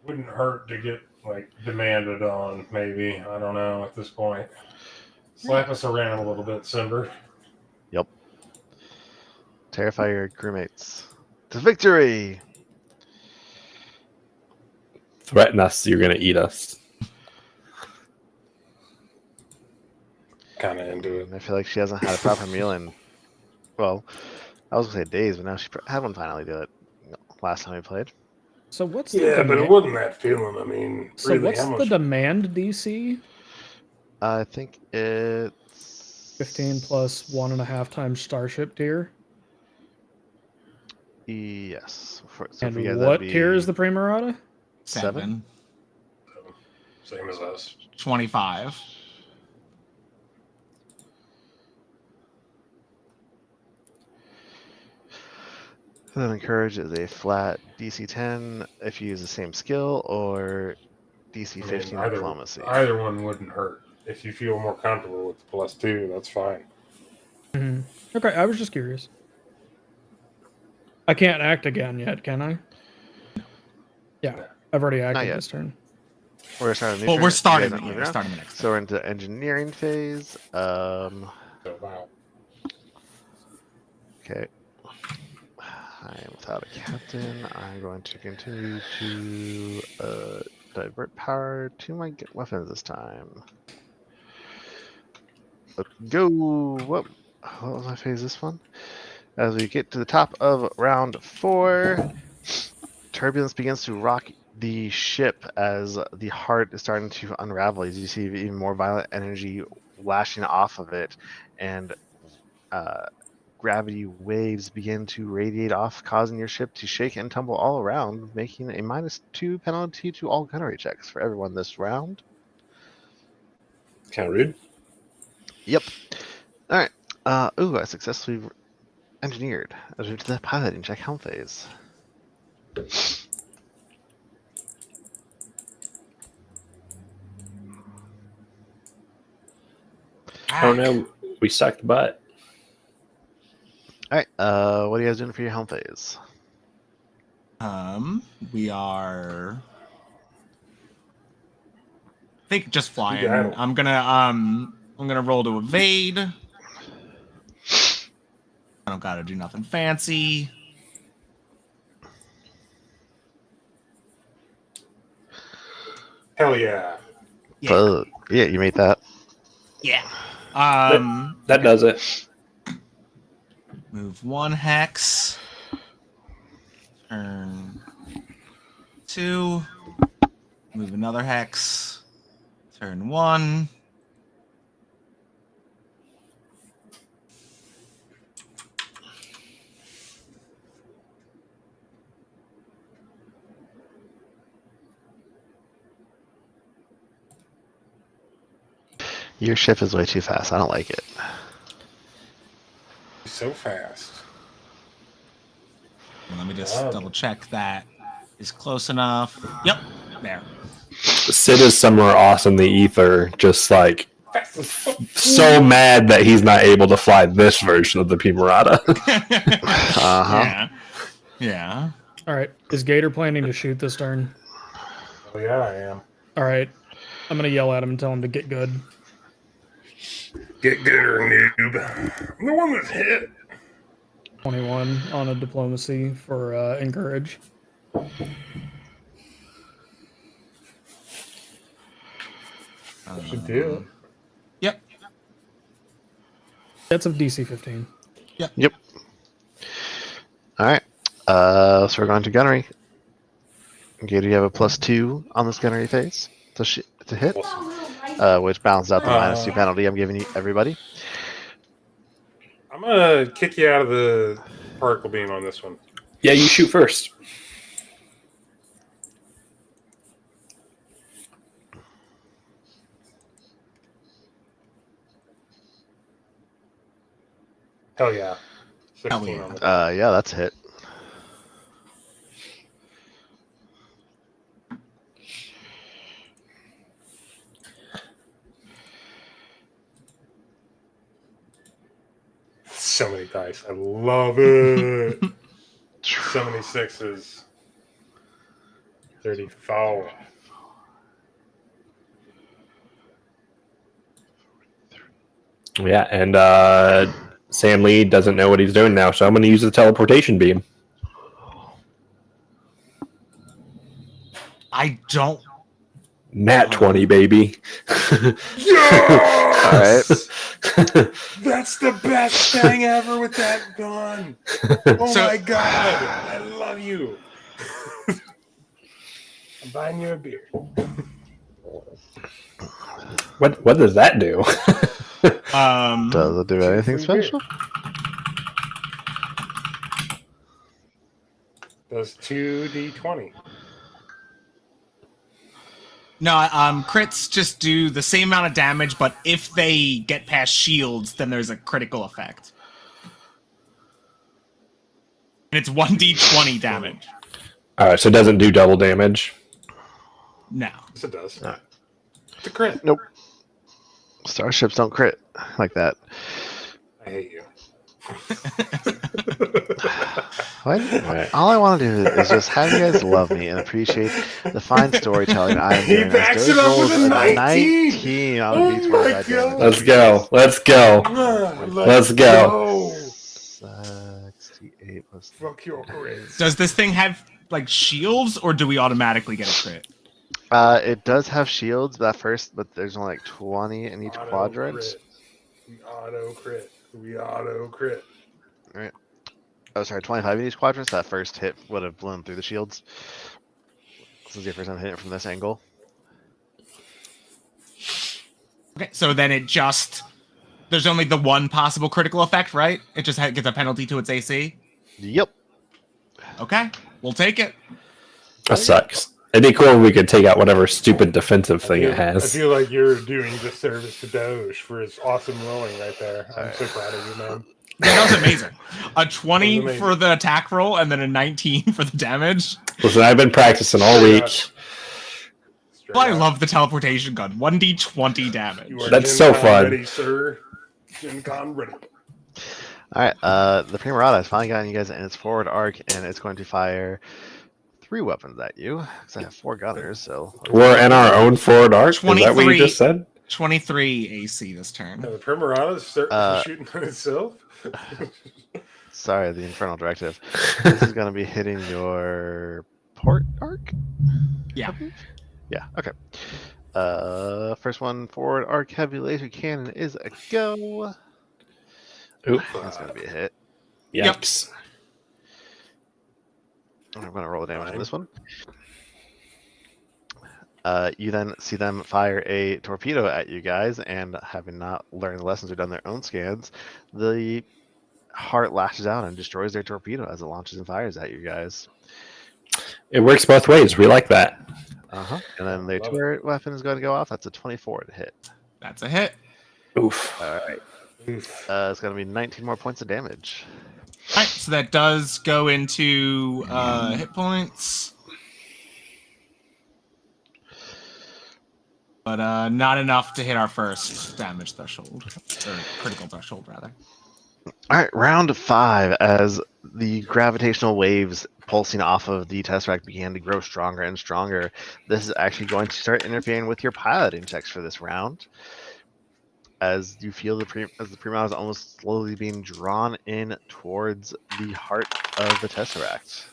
Wouldn't hurt to get like demanded on. Maybe I don't know at this point. Slap us around a little bit, Simber. Yep. Terrify your crewmates to victory. Threaten us, you're going to eat us. Kind of into it. I feel like she hasn't had a proper meal in, well, I was gonna say days, but now she had one finally do it last time we played. So what's the Yeah, but it demand? wasn't that feeling. I mean, So really, what's how the much? demand DC? I think it's 15 plus 1.5 times Starship tier. Yes. So for you And guys, that'd what tier is be the Primarata? 7. Same as us. 25. Then encourage is a flat DC 10 if you use the same skill, or DC I mean, 15 diplomacy. either one wouldn't hurt. If you feel more comfortable with the +2, that's fine. Mhm. Okay, I was just curious. I can't act again yet, can I? Yeah, No. I've already Not acted yet. this turn. We're starting a new Well, turn. we're You guys starting. aren't Yeah, moving we're around. starting the next. So we're into engineering phase. So wow. Okay. I am without a captain. I'm going to continue to divert power to my weapons this time. Let's go. What was my phase this one? As we get to the top of round 4, turbulence begins to rock the ship as the heart is starting to unravel. As you see even more violent energy lashing off of it, and gravity waves begin to radiate off, causing your ship to shake and tumble all around, making a -2 penalty to all gunnery checks for everyone this round. Kind of rude. Yep. All right. I successfully engineered. As we move to the piloting check helm phase. Oh no, we sucked butt. All right. What are you guys doing for your helm phase? We are. I think just flying. Skedaddle. I'm gonna roll to evade. I don't gotta do nothing fancy. Hell yeah. Yeah. Yeah, you made that. Yeah. That does it. Move 1 hex. Turn 2. Move another hex. Turn 1. Your ship is way too fast. I don't like it. So fast. Let me just Oh. double check that is close enough. Yep, there. Sid is somewhere off in the ether, just like Fast as fuck. so mad that he's not able to fly this version of the Pimarata. Yeah. Yeah. All right. Is Gator planning to shoot this turn? Oh yeah, I am. All right. I'm gonna yell at him and tell him to get good. Get gooder, noob. I'm the one that's hit. 21 on a diplomacy for encourage. Should do. Yep. That's of DC 15. Yep. All right. So we're going to gunnery. Gator, you have a +2 on this gunnery phase to hit, which balances out the -2 penalty I'm giving you everybody. I'm gonna kick you out of the particle beam on this one. Yeah, you shoot first. Hell yeah. 16 Hell yeah. on the Yeah, that's a hit. So many dice. I love it. So many sixes. 34. Yeah, and Sam Lee doesn't know what he's doing now, so I'm going to use the teleportation beam. I don't. Nat 20, baby. Yes! All right. That's the best thing ever with that gun. Oh So- my god. I love you. I'm buying you a beer. What does that do? Does it do anything Free beer. special? Does 2d20. No, crits just do the same amount of damage, but if they get past shields, then there's a critical effect. And it's 1d20 damage. All right, so it doesn't do double damage. No. Yes, it does. Alright. It's a crit. Nope. Starships don't crit like that. I hate you. What? Alright. All I want to do is just have you guys love me and appreciate the fine storytelling I am He doing. backs Doge it up rolls with a 19. 19 on Oh a D20 my that God. damage. Let's go. Let's go. Let's go. 68 plus. Fuck your crits. Does this thing have, like, shields, or do we automatically get a crit? It does have shields that first, but there's only like 20 in each Auto quadrant. crit. We auto crit. We auto crit. Oh, sorry, 25 in each quadrant. So that first hit would have blown through the shields. This is your first time hitting it from this angle. Okay, so then it just... There's only the one possible critical effect, right? It just gets a penalty to its AC? Yep. Okay, we'll take it. That sucks. It'd be cool if we could take out whatever stupid defensive thing it I has. feel like you're doing disservice to Doge for his awesome rolling right there. I'm so proud of you, man. Yeah, that was amazing. A 20 That was amazing. for the attack roll, and then a 19 for the damage. Listen, I've been practicing all week. Straight Well, I up. love the teleportation gun. 1d20 damage. You are That's Gen so Con fun. Ready, sir. Gen Con ready. All right. The Primarata has finally gotten you guys in its forward arc, and it's going to fire 3 weapons at you. Because I have 4 gunners, so. We're in our own forward arc. Is that what you 23. just said? 23 AC this turn. Now, the Primarata's starting shooting on itself. Sorry, the Infernal Directive. This is going to be hitting your port arc? Yeah. Yeah, okay. First one, forward arc heavy laser cannon is a go. Oop. That's going to be a hit. Yikes. I'm going to roll the damage on this one. You then see them fire a torpedo at you guys, and having not learned the lessons or done their own scans, the heart lashes out and destroys their torpedo as it launches and fires at you guys. It works both ways. We like that. And then their Love it. turret weapon is going to go off. That's a 24 to hit. That's a hit. Oof. All right. Oof. It's going to be 19 more points of damage. All right, so that does go into hit points, but not enough to hit our first damage threshold, or critical threshold, rather. All right, round 5. As the gravitational waves pulsing off of the Tesseract began to grow stronger and stronger, this is actually going to start interfering with your piloting checks for this round. As you feel the Premon is almost slowly being drawn in towards the heart of the Tesseract.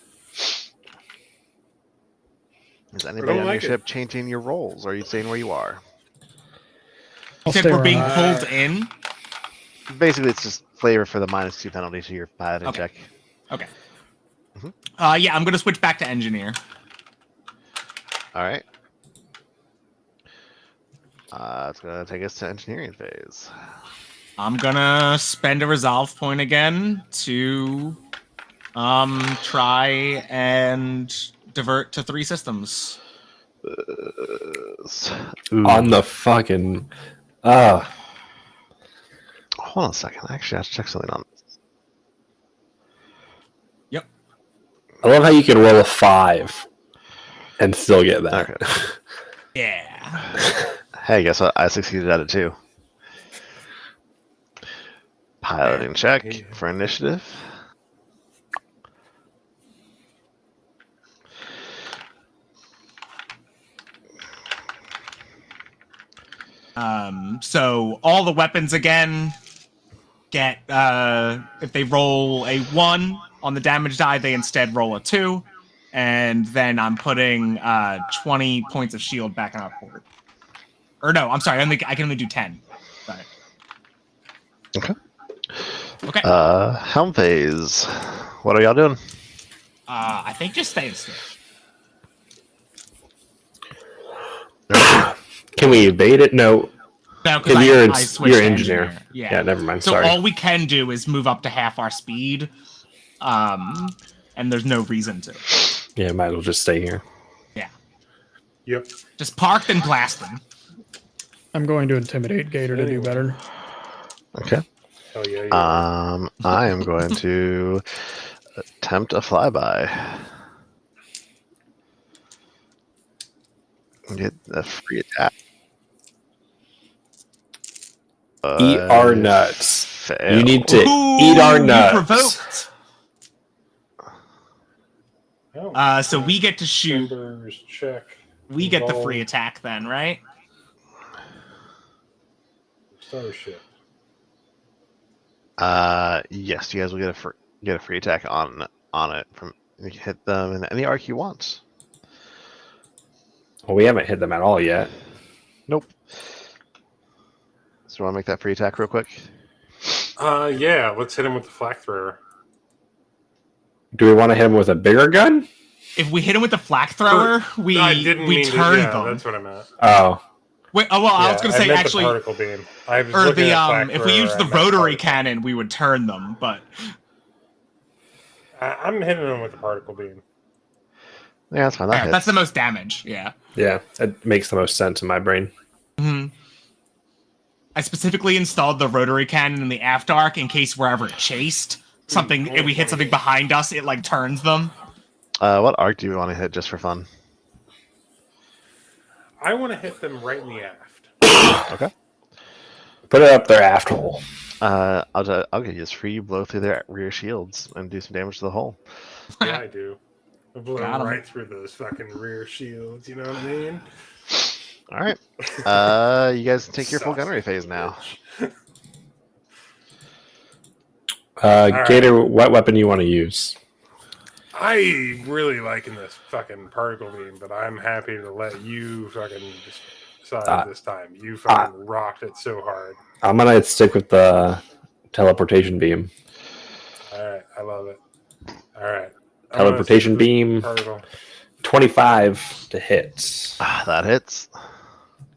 Is anybody on your like it. ship changing your roles? Or are you staying where you are? You I'll said stay we're where being I'm at. pulled in. Basically, it's just flavor for the -2 penalty to your piloting Okay. check. Okay. Mhm. Yeah, I'm gonna switch back to engineer. All right. It's going to take us to engineering phase. I'm gonna spend a resolve point again to try and divert to 3 systems. Ooh. On the fucking. Hold on a second. Actually, I have to check something on. Yep. I love how you can roll a 5 and still get that. Okay. Yeah. Hey, guess what? I succeeded at it too. Piloting check Yeah. for initiative. So all the weapons again get if they roll a 1 on the damage die, they instead roll a 2. And then I'm putting 20 points of shield back in our port. Or no, I'm sorry, I can only do 10. Sorry. Okay. Okay. Helm phase. What are y'all doing? I think just staying still. Can we evade it? No. No, because You're I switched you're to engineer. engineer. Yeah. Yeah, never mind. So Sorry. all we can do is move up to half our speed. And there's no reason to. Yeah, might as well just stay here. Yeah. Yep. Just parked and blasting. I'm going to intimidate Gator to do better. Okay. Oh yeah. Yeah. I am going to attempt a flyby. Get a free attack. Eat our nuts. Fail. You need to Ooh, eat our you nuts. provoked. Oh, So we get to shoot. Timbers check. We get the free Involved attack then, right? Starship. Yes, you guys will get a free attack on it from you can hit them in any arc you want. Well, we haven't hit them at all yet. Nope. So, want to make that free attack real quick? Yeah. Let's hit him with the flak thrower. Do we want to hit them with a bigger gun? If we hit him with the flak thrower, we I didn't mean turn to. Yeah, them. that's what I meant. Oh. Wait, oh well, I was gonna say meant actually, the particle beam. I was or looking the at flak if we thrower, use I the meant rotary particle. cannon, we would turn them. But I'm hitting him with the particle beam. Yeah, that's fine. That hits. that's the most damage. Yeah. Yeah, it makes the most sense in my brain. Mm-hmm. I specifically installed the rotary cannon in the aft arc in case we're ever chased. Something if we hit something behind us, it like turns them. What arc do you want to hit just for fun? I want to hit them right in the aft. Okay. Put it up their aft hole. I'll get you this free. You blow through their rear shields and do some damage to the hull. Yeah, I do. I blow Got 'em. right through those fucking rear shields. You know what I mean? All right. You guys take your full gunnery phase now. Gator, what weapon you want to use? I really liking this fucking particle beam, but I'm happy to let you fucking decide this time. You fucking rocked it so hard. I'm gonna stick with the teleportation beam. All right, I love it. All right, Teleportation beam. particle. 25 to hit. That hits.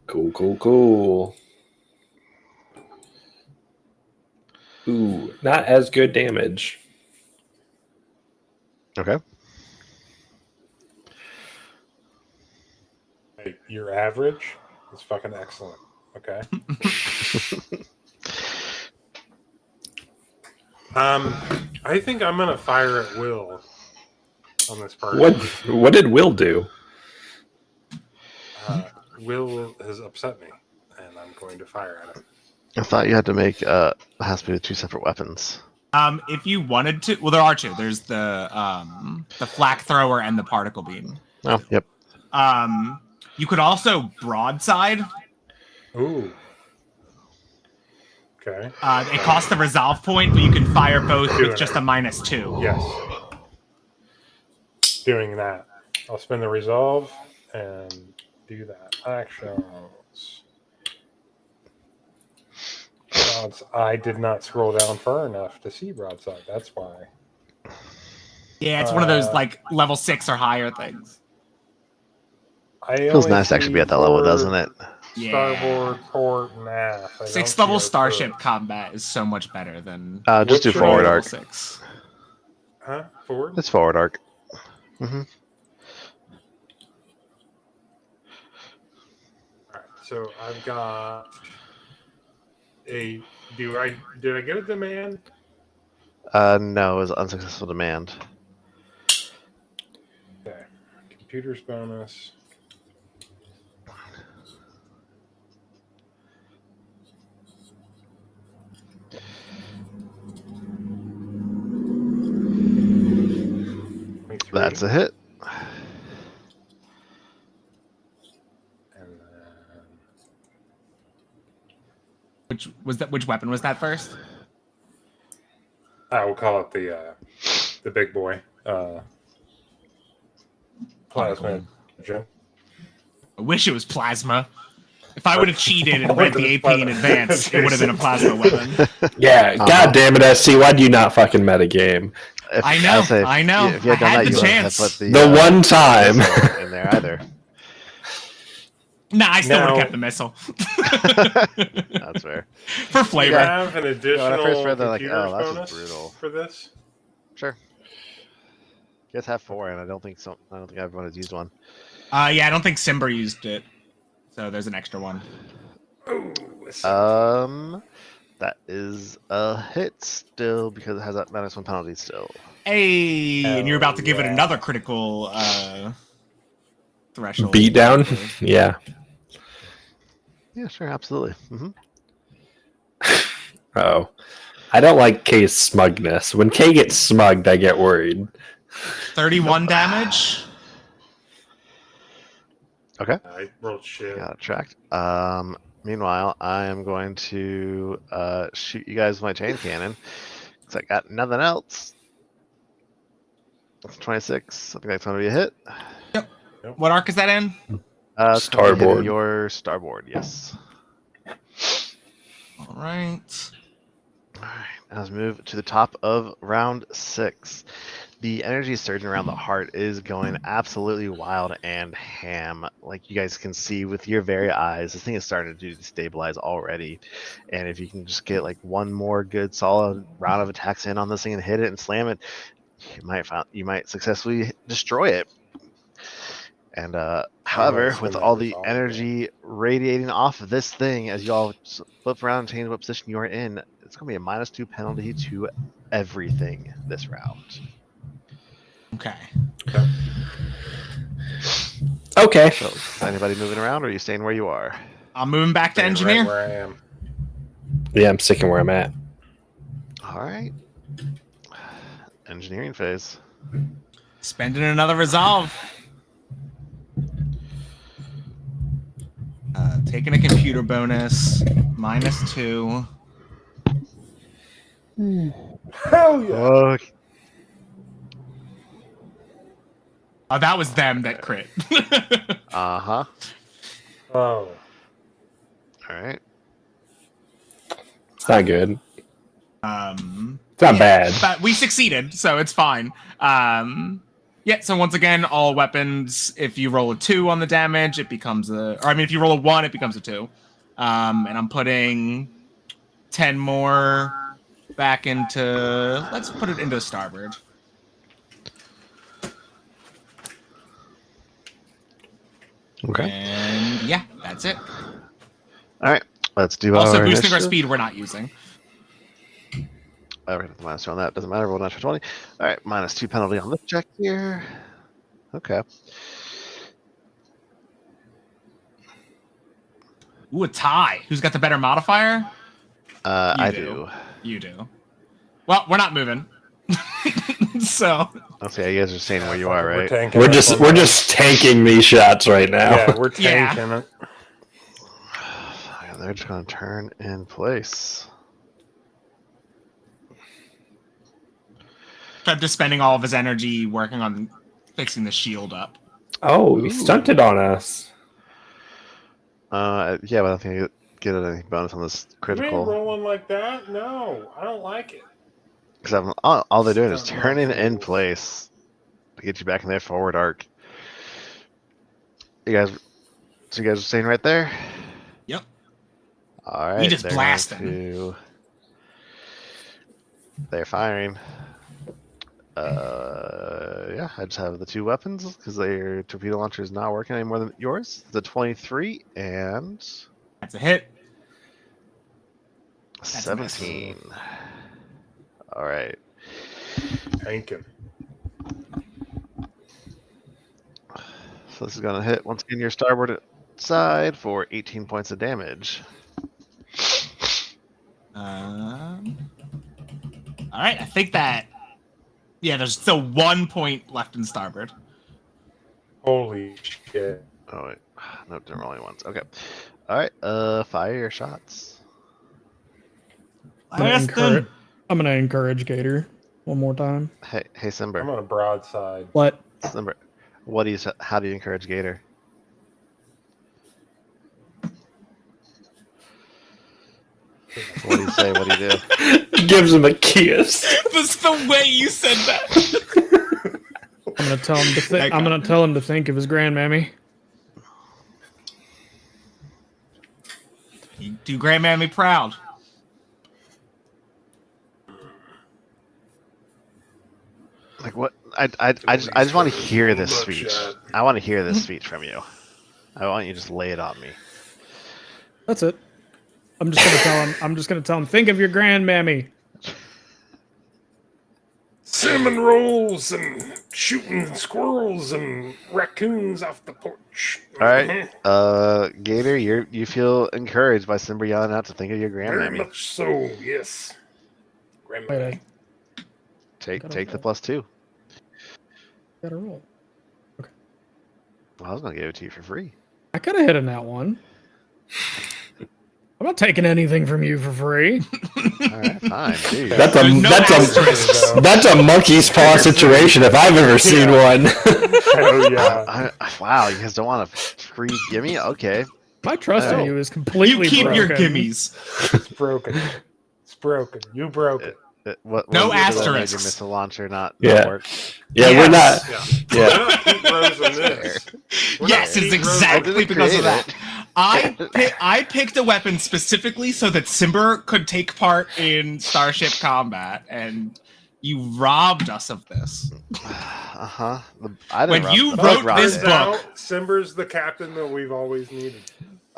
Cool. Ooh, not as good damage. Okay. Hey, your average is fucking excellent. Okay. I think I'm gonna fire at will on this person. What did Will do? Will has upset me, and I'm going to fire at him. I thought you had to make has to be with 2 separate weapons. If you wanted to, well, there are 2. There's the flak thrower and the particle beam. Oh, yep. You could also broadside. Ooh. Okay. It costs a resolve point, but you can fire both Doing with just it. a -2. Yes. Doing that. I'll spend the resolve and do that. Actions. I did not scroll down far enough to see broadside. That's why. Yeah, it's one of those like level 6 or higher things. Feels nice to actually be at that level, doesn't it? Starboard, port, and aft. 6th level starship combat is so much better than Just do Which forward level arc. 6. Huh? Forward? It's forward arc. Mm-hmm. Alright, so I've got a. Did I get a demand? No, it was unsuccessful demand. Okay. Computers bonus. That's a hit. And then Which weapon was that first? I will call it the big boy. Plasma. I wish it was plasma. If I would have cheated and read the AP in advance, it would have been a plasma weapon. Yeah, god damn it, SC, why do you not fucking metagame? I know. If you had done I had that, the you wouldn't have chance. put The one time. missile in there either. Nah, I still would Now- have kept the missile. That's fair. For You flavor. have an additional When I first read that, like, computers oh, that's bonus just brutal. for this. Sure. You guys have 4, and I don't think everyone has used one. Yeah, I don't think Simber used it. So there's an extra one. Ooh, That is a hit still because it has that -1 penalty still. Hey, and you're about to give it yeah. another critical threshold. Beatdown? Yeah. Yeah, sure, absolutely. Mm-hmm. Oh. I don't like K's smugness. When K gets smugged, I get worried. 31 damage. Okay, I rolled shit. got it tracked. Meanwhile, I am going to shoot you guys with my chain cannon because I got nothing else. 26. I think that's going to be a hit. What arc is that in? It's gonna be hitting Starboard. your starboard, yes. All right. All right, now let's move to the top of round 6. The energy surging around the heart is going absolutely wild and ham. Like you guys can see with your very eyes, this thing is starting to destabilize already. And if you can just get like one more good solid round of attacks in on this thing and hit it and slam it, you might successfully destroy it. And however, spend with that all the resolve energy radiating off of this thing as you all flip around and change what position you are in, it's going to be a -2 penalty to everything this round. Okay. Okay. So, is anybody moving around, or are you staying where you are? I'm moving back to Staying engineer. right where I am. Yeah, I'm sticking where I'm at. All right. Engineering phase. Spending another resolve. Taking a computer bonus. -2. Hell yeah! Okay. Oh, that was them that crit. Uh-huh. Oh, All right. It's not good. It's not bad. But we succeeded, so it's fine. Yeah, so once again, all weapons, if you roll a 2 on the damage, it becomes if you roll a 1, it becomes a 2. And I'm putting 10 more back into, let's put it into starboard. Okay. And yeah, that's it. All right. Let's do Also, our boosting our initiative. speed we're not using. we're gonna have -2 on that. Doesn't matter. Roll natural 20. All right, -2 penalty on this check here. Okay. Ooh, a tie. Who's got the better modifier? I do. You do. Well, we're not moving. So. Okay, you guys are staying where you are, right? Tanking We're up just on we're that. just tanking these shots right now. Yeah, we're Yeah. tanking it. Yeah, they're just gonna turn in place. Treb just spending all of his energy working on fixing the shield up. Oh, he stunted on us. Yeah, but I don't think I get any bonus on this You ain't critical. rolling like that. No, I don't like it. Because all they're doing is Stunt turning in rules. place to get you back in their forward arc. So you guys are staying right there? Yep. All right. We just they're blast going them. They're firing. Yeah, I just have the 2 weapons because their torpedo launcher is not working any more than yours. The 23 and That's a hit. a 17. All right. Tanking. So this is going to hit once again your starboard side for 18 points of damage. All right, I think that. Yeah, there's still 1 point left in starboard. Holy shit. Oh wait, nope, didn't roll any ones. Okay. All right. Fire your shots. I'm gonna Aston. encourage Gator one more time. Hey, I'm Simber. on a broadside. What? Simber, how do you encourage Gator? What do you say? What do you do? Gives him a kiss. That's the way you said that. I'm gonna tell him to think. I'm gonna tell him to think of his grandmammy. You do grandmammy proud. Like what? I just want to hear this speech. I want to hear this speech from you. I want you to just lay it on me. That's it. I'm just gonna tell him. I'm just gonna tell him. Think of your grandmammy. Cinnamon rolls and shooting squirrels and raccoons off the porch. All right, Gator, you feel encouraged by Simber yelling out to think of your Very grandmammy. much so, yes. Wait, Grandma. I Take gotta the roll. +2. gotta roll. Well, I was gonna give it to you for free. I could have hit in that one. I'm not taking anything from you for free. All right, fine, dude. That's a There's no asterisks. that's a monkey's paw situation if I've ever seen one. Hell yeah. Wow, you guys don't want a free gimme? Okay. My trust in Oh. you is You completely keep your broken. gimmies. It's broken. It's broken. You broke it. What No was it that made your asterisks. missile launcher not Yeah. work? Yeah, Yes. we're not. Yeah. Yeah, We're not Pete Rose in this. We're Yes, not it's Pete Rose. exactly didn't because of create that. I picked a weapon specifically so that Simber could take part in Starship combat, and you robbed us of this. Uh-huh. I didn't When rob you the wrote robbed this it. book- Out, Simber's the captain that we've always needed.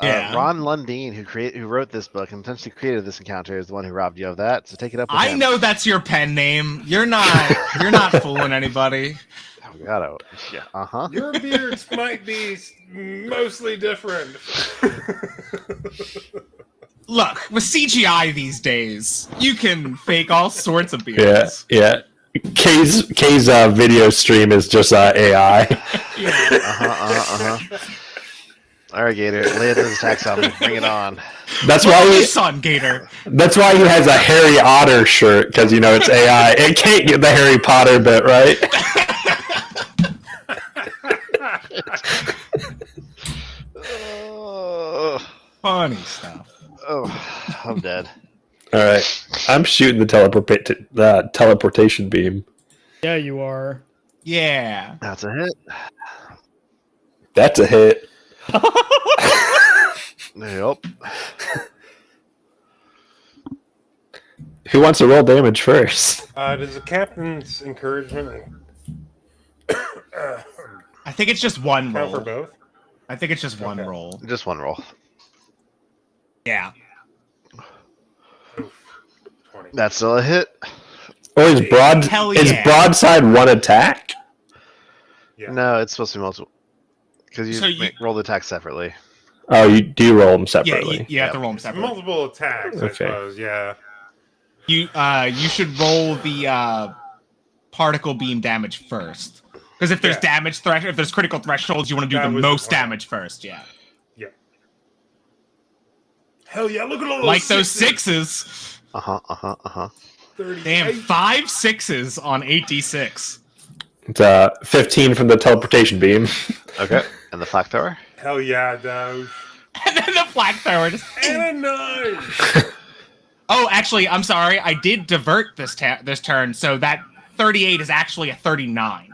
Yeah. Ron Lundeen, who wrote this book and potentially created this encounter, is the one who robbed you of that. So take it up with I him. know that's your pen name. You're not fooling anybody. Oh, God, yeah. Uh-huh. Your beards might be mostly different. Look, with CGI these days, you can fake all sorts of yeah, beards. yeah. K's video stream is just AI. All right, Gator, lay those attacks on me. Bring it on. That's Look why at he, your son, Gator. that's why he has a Harry Otter shirt, because it's AI. It can't get the Harry Potter bit right. Funny stuff. Oh, I'm dead. All right, I'm shooting the teleportation beam. Yeah, you are. Yeah. That's a hit. That's a hit. Yep. Who wants to roll damage first? Does the captain's encouragement I think it's just one count for roll. both? I think it's just one Okay. roll. Just one roll. Yeah. 20. That's still a hit. Oh, is Hell is yeah. broadside one attack? Yeah. No, it's supposed to be multiple because So roll the attack separately. Oh, you do roll them yeah, separately. you have Yep. to roll them It's separately. multiple attacks, I Okay. suppose. Yeah. You should roll the particle beam damage first, because if there's if there's critical thresholds, you want to do That the was the most plan. damage first. Yeah, Yeah. Hell yeah! Look at all those like those sixes. sixes. Uh huh. 38. Damn, 5 6s on 8d6. It's 15 from the teleportation beam. Okay. And the flak thrower. Hell yeah, those. And then the flag thrower just. And a 9. Oh, actually, I'm sorry. I did divert this turn, so that 38 is actually a 39.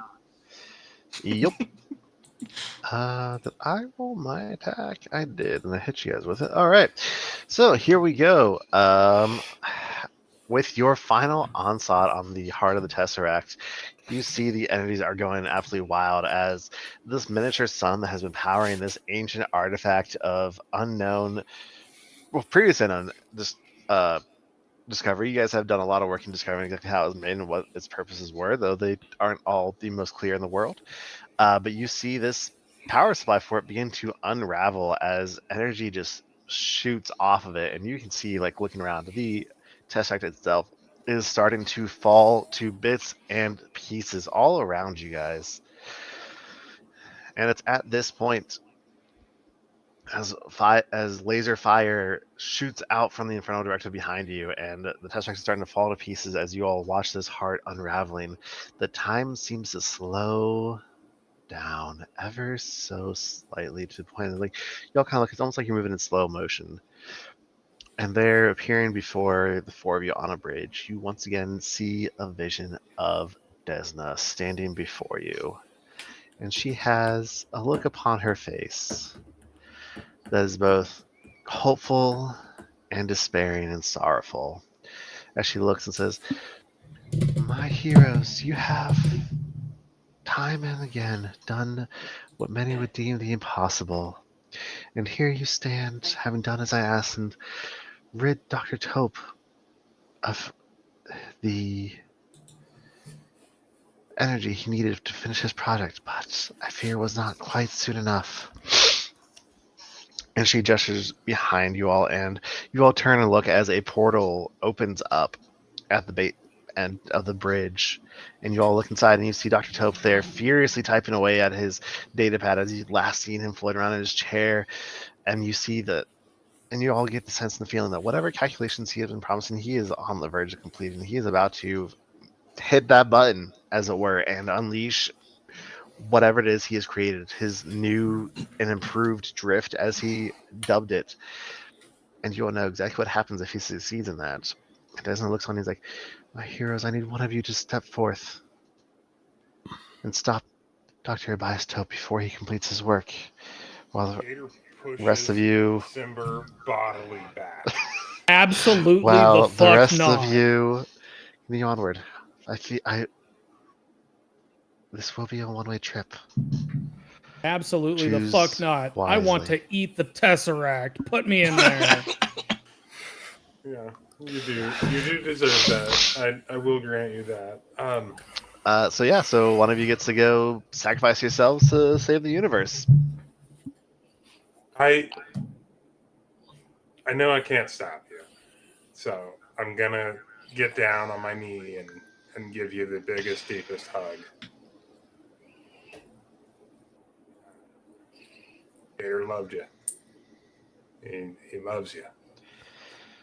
Yep. Did I roll my attack? I did, and I hit you guys with it. All right. So here we go. With your final onslaught on the heart of the Tesseract, you see the entities are going absolutely wild as this miniature sun that has been powering this ancient artifact of unknown, well, previous unknown discovery. You guys have done a lot of work in discovering exactly how it was made and what its purposes were, though they aren't all the most clear in the world. But you see this power supply for it begin to unravel as energy just shoots off of it, and you can see, like, looking around, the tesseract itself is starting to fall to bits and pieces all around you guys. And it's at this point, as laser fire shoots out from the infernal directive behind you, and the tesseract is starting to fall to pieces as you all watch this heart unraveling, the time seems to slow down ever so slightly to the point that, like, y'all kind of look, it's almost like you're moving in slow motion. And there, appearing before the four of you on a bridge, you once again see a vision of Desna standing before you. And she has a look upon her face that is both hopeful and despairing and sorrowful, as she looks and says, "My heroes, you have time and again done what many would deem the impossible. And here you stand, having done as I asked, and rid Dr. Tope of the energy he needed to finish his project, but I fear was not quite soon enough." And she gestures behind you all, and you all turn and look as a portal opens up at the end of the bridge. And you all look inside, and you see Dr. Tope there, furiously typing away at his data pad as you've last seen him floating around in his chair. And you see that, and you all get the sense and the feeling that whatever calculations he has been promising, he is on the verge of completing. He is about to hit that button, as it were, and unleash whatever it is he has created, his new and improved drift, as he dubbed it. And you all know exactly what happens if he succeeds in that. Desmond looks on, he's like, "My heroes, I need one of you to step forth and stop Dr. Tobias Tope before he completes his work, while Gator the rest pushes of you, Simber bodily back. Absolutely the while the fuck rest not. of you, continue onward. This will be a one-way trip. Absolutely the Choose fuck not. I want wisely." to eat the Tesseract. Put me in there. Yeah, you do. You do deserve that. I will grant you that. So one of you gets to go sacrifice yourselves to save the universe. I know I can't stop you, so I'm gonna get down on my knee and give you the biggest, deepest hug. Gator loved you. He loves you.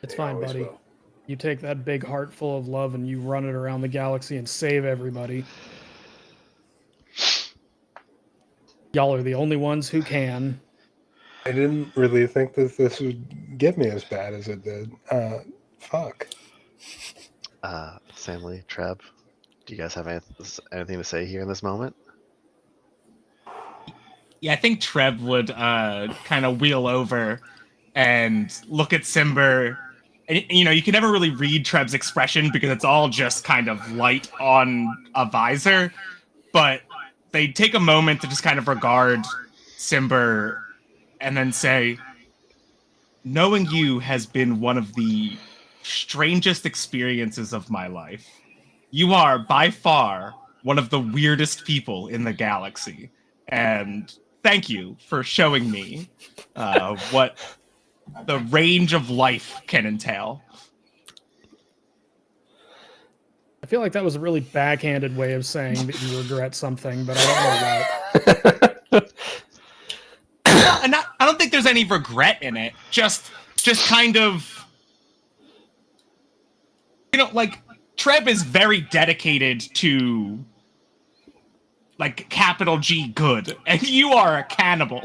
It's He fine, always buddy. will. You take that big heart full of love and you run it around the galaxy and save everybody. Y'all are the only ones who can. I didn't really think that this would get me as bad as it did. Fuck. Samly, Treb, do you guys have anything to say here in this moment? Yeah, I think Treb would kind of wheel over and look at Simber. And, you know, you can never really read Treb's expression because it's all just kind of light on a visor. But they take a moment to just kind of regard Simber and then say, "Knowing you has been one of the strangest experiences of my life. You are by far one of the weirdest people in the galaxy, and thank you for showing me what the range of life can entail. I feel like that was a really backhanded way of saying that you regret something, but I don't know what. I don't think there's any regret in it. Just kind of, like Treb is very dedicated to like capital G good, and you are a cannibal.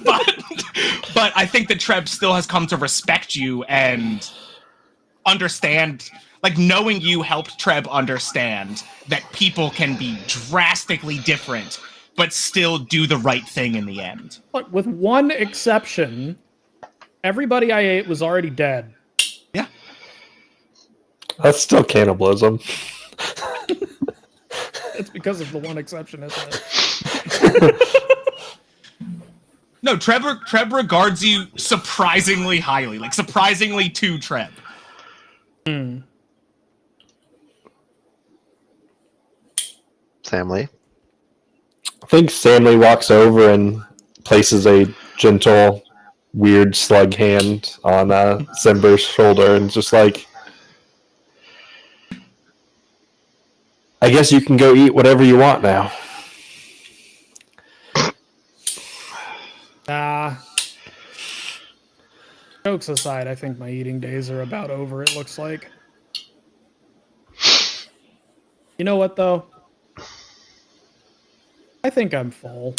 but I think that Treb still has come to respect you and understand, like knowing you helped Treb understand that people can be drastically different but still do the right thing in the end. But with one exception, everybody I ate was already dead. Yeah. That's still cannibalism. It's because of the one exception, isn't it? No, Treb regards you surprisingly highly, like surprisingly to Treb. Samly. I think Stanley walks over and places a gentle, weird slug hand on Simber's shoulder and just like, I guess you can go eat whatever you want now. Jokes aside, I think my eating days are about over, it looks like. You know what, though? I think I'm full.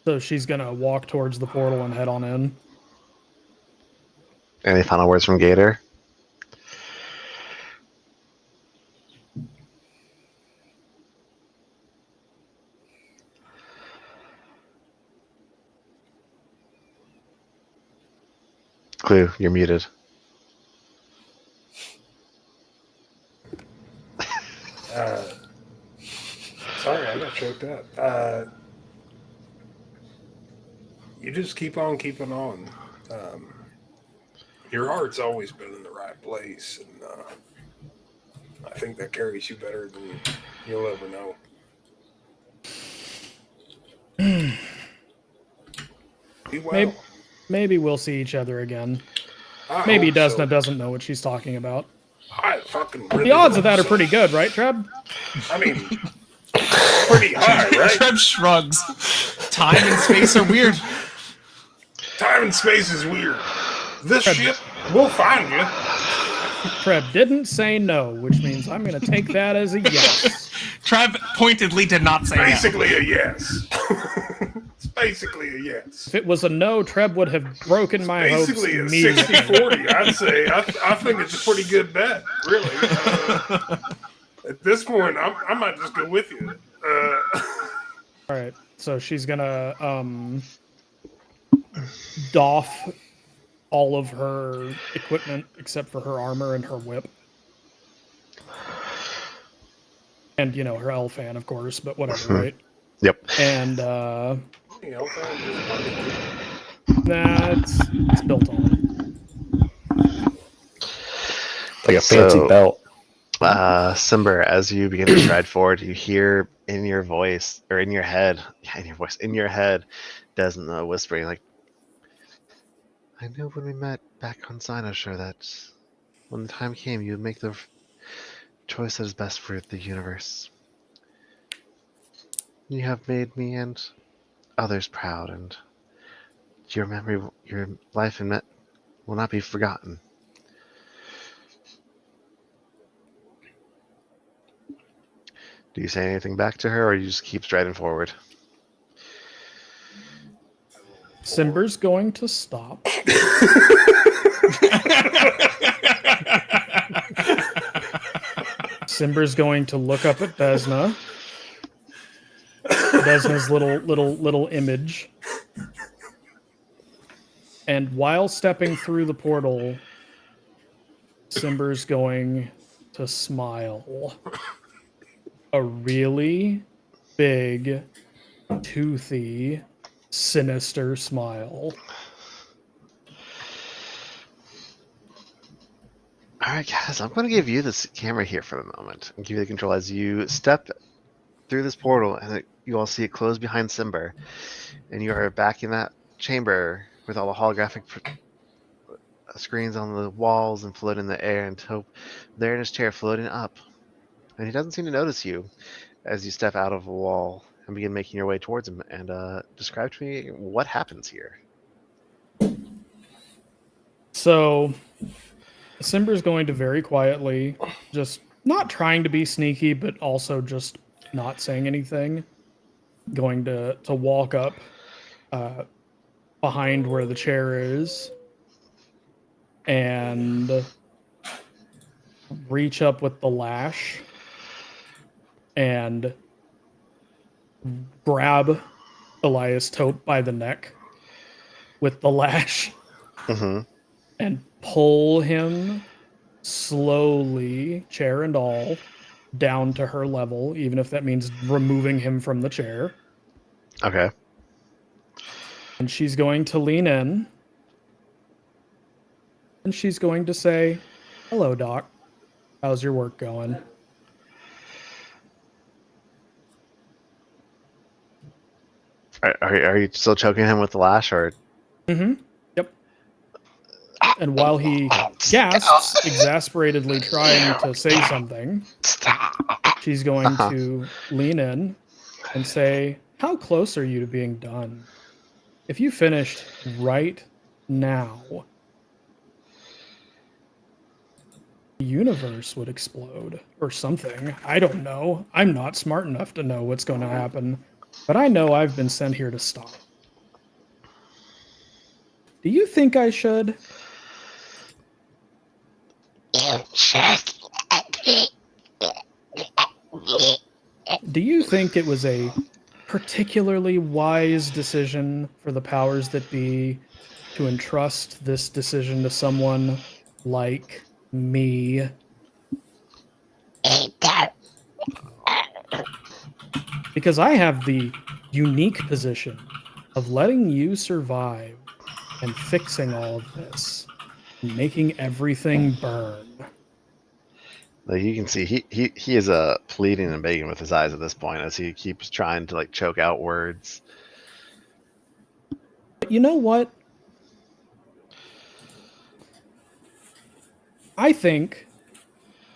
So she's gonna walk towards the portal and head on in. Any final words from Gator? Clue, you're muted. Sorry, I got choked up. You just keep on keeping on. Your heart's always been in the right place, and I think that carries you better than you'll ever know. Be well. Maybe we'll see each other again. I Maybe hope Desna so. doesn't know what she's talking about. I fucking really The odds of hope that are so. pretty good, right, Treb? I mean, pretty high, right? Treb shrugs. Time and space are weird. Time and space is weird. This ship will find you. Treb didn't say no, which means I'm going to take that as a yes. Treb pointedly did not say Basically a yes. It's basically a yes. If it was a no, Treb would have broken my hopes Basically a immediately. 60-40, I'd say. I think it's a pretty good bet, really. At this point, I might just go with you. All right, so she's gonna doff all of her equipment except for her armor and her whip, and her elf fan, of course, but whatever, right? Yep. And You know, it's built on. Like a fancy So- belt. Simber, as you begin to stride forward, you hear in your voice, or in your head, Desna whispering, like, I know when we met back on Cynosure that when the time came, you would make the choice that is best for the universe. You have made me and others proud, and your memory, your life and will not be forgotten. Do you say anything back to her, or you just keep striding forward? Simber's going to stop. Simber's going to look up at Desna. Desna's little image. And while stepping through the portal, Simber's going to smile. A really big, toothy, sinister smile. All All right, guys, I'm going to give you this camera here for the moment and give you the control as you step through this portal, and you all see it close behind Simber, and you are back in that chamber with all the holographic screens on the walls and floating in the air, and Tope there in his chair floating up. And he doesn't seem to notice you as you step out of a wall and begin making your way towards him. And describe to me what happens here. So, Simber's going to very quietly, just not trying to be sneaky, but also just not saying anything, going to walk up behind where the chair is and reach up with the lash and grab Elias Tope by the neck with the lash Mm-hmm. and pull him slowly, chair and all, down to her level, even if that means removing him from the chair. Okay. And she's going to lean in and she's going to say, "Hello, Doc. How's your work going?" Are you still choking him with the lash, or? Mm-hmm. Yep. And while he gasps, exasperatedly trying to say something, she's going to lean in and say, "How close are you to being done? If you finished right now, the universe would explode or something. I don't know. I'm not smart enough to know what's going to happen, but I know I've been sent here to stop. Do you think I should?" Do you think it was a particularly wise decision for the powers that be to entrust this decision to someone like me? Because I have the unique position of letting you survive and fixing all of this, and making everything burn. Like you can see, he is pleading and begging with his eyes at this point as he keeps trying to like choke out words. But you know what? I think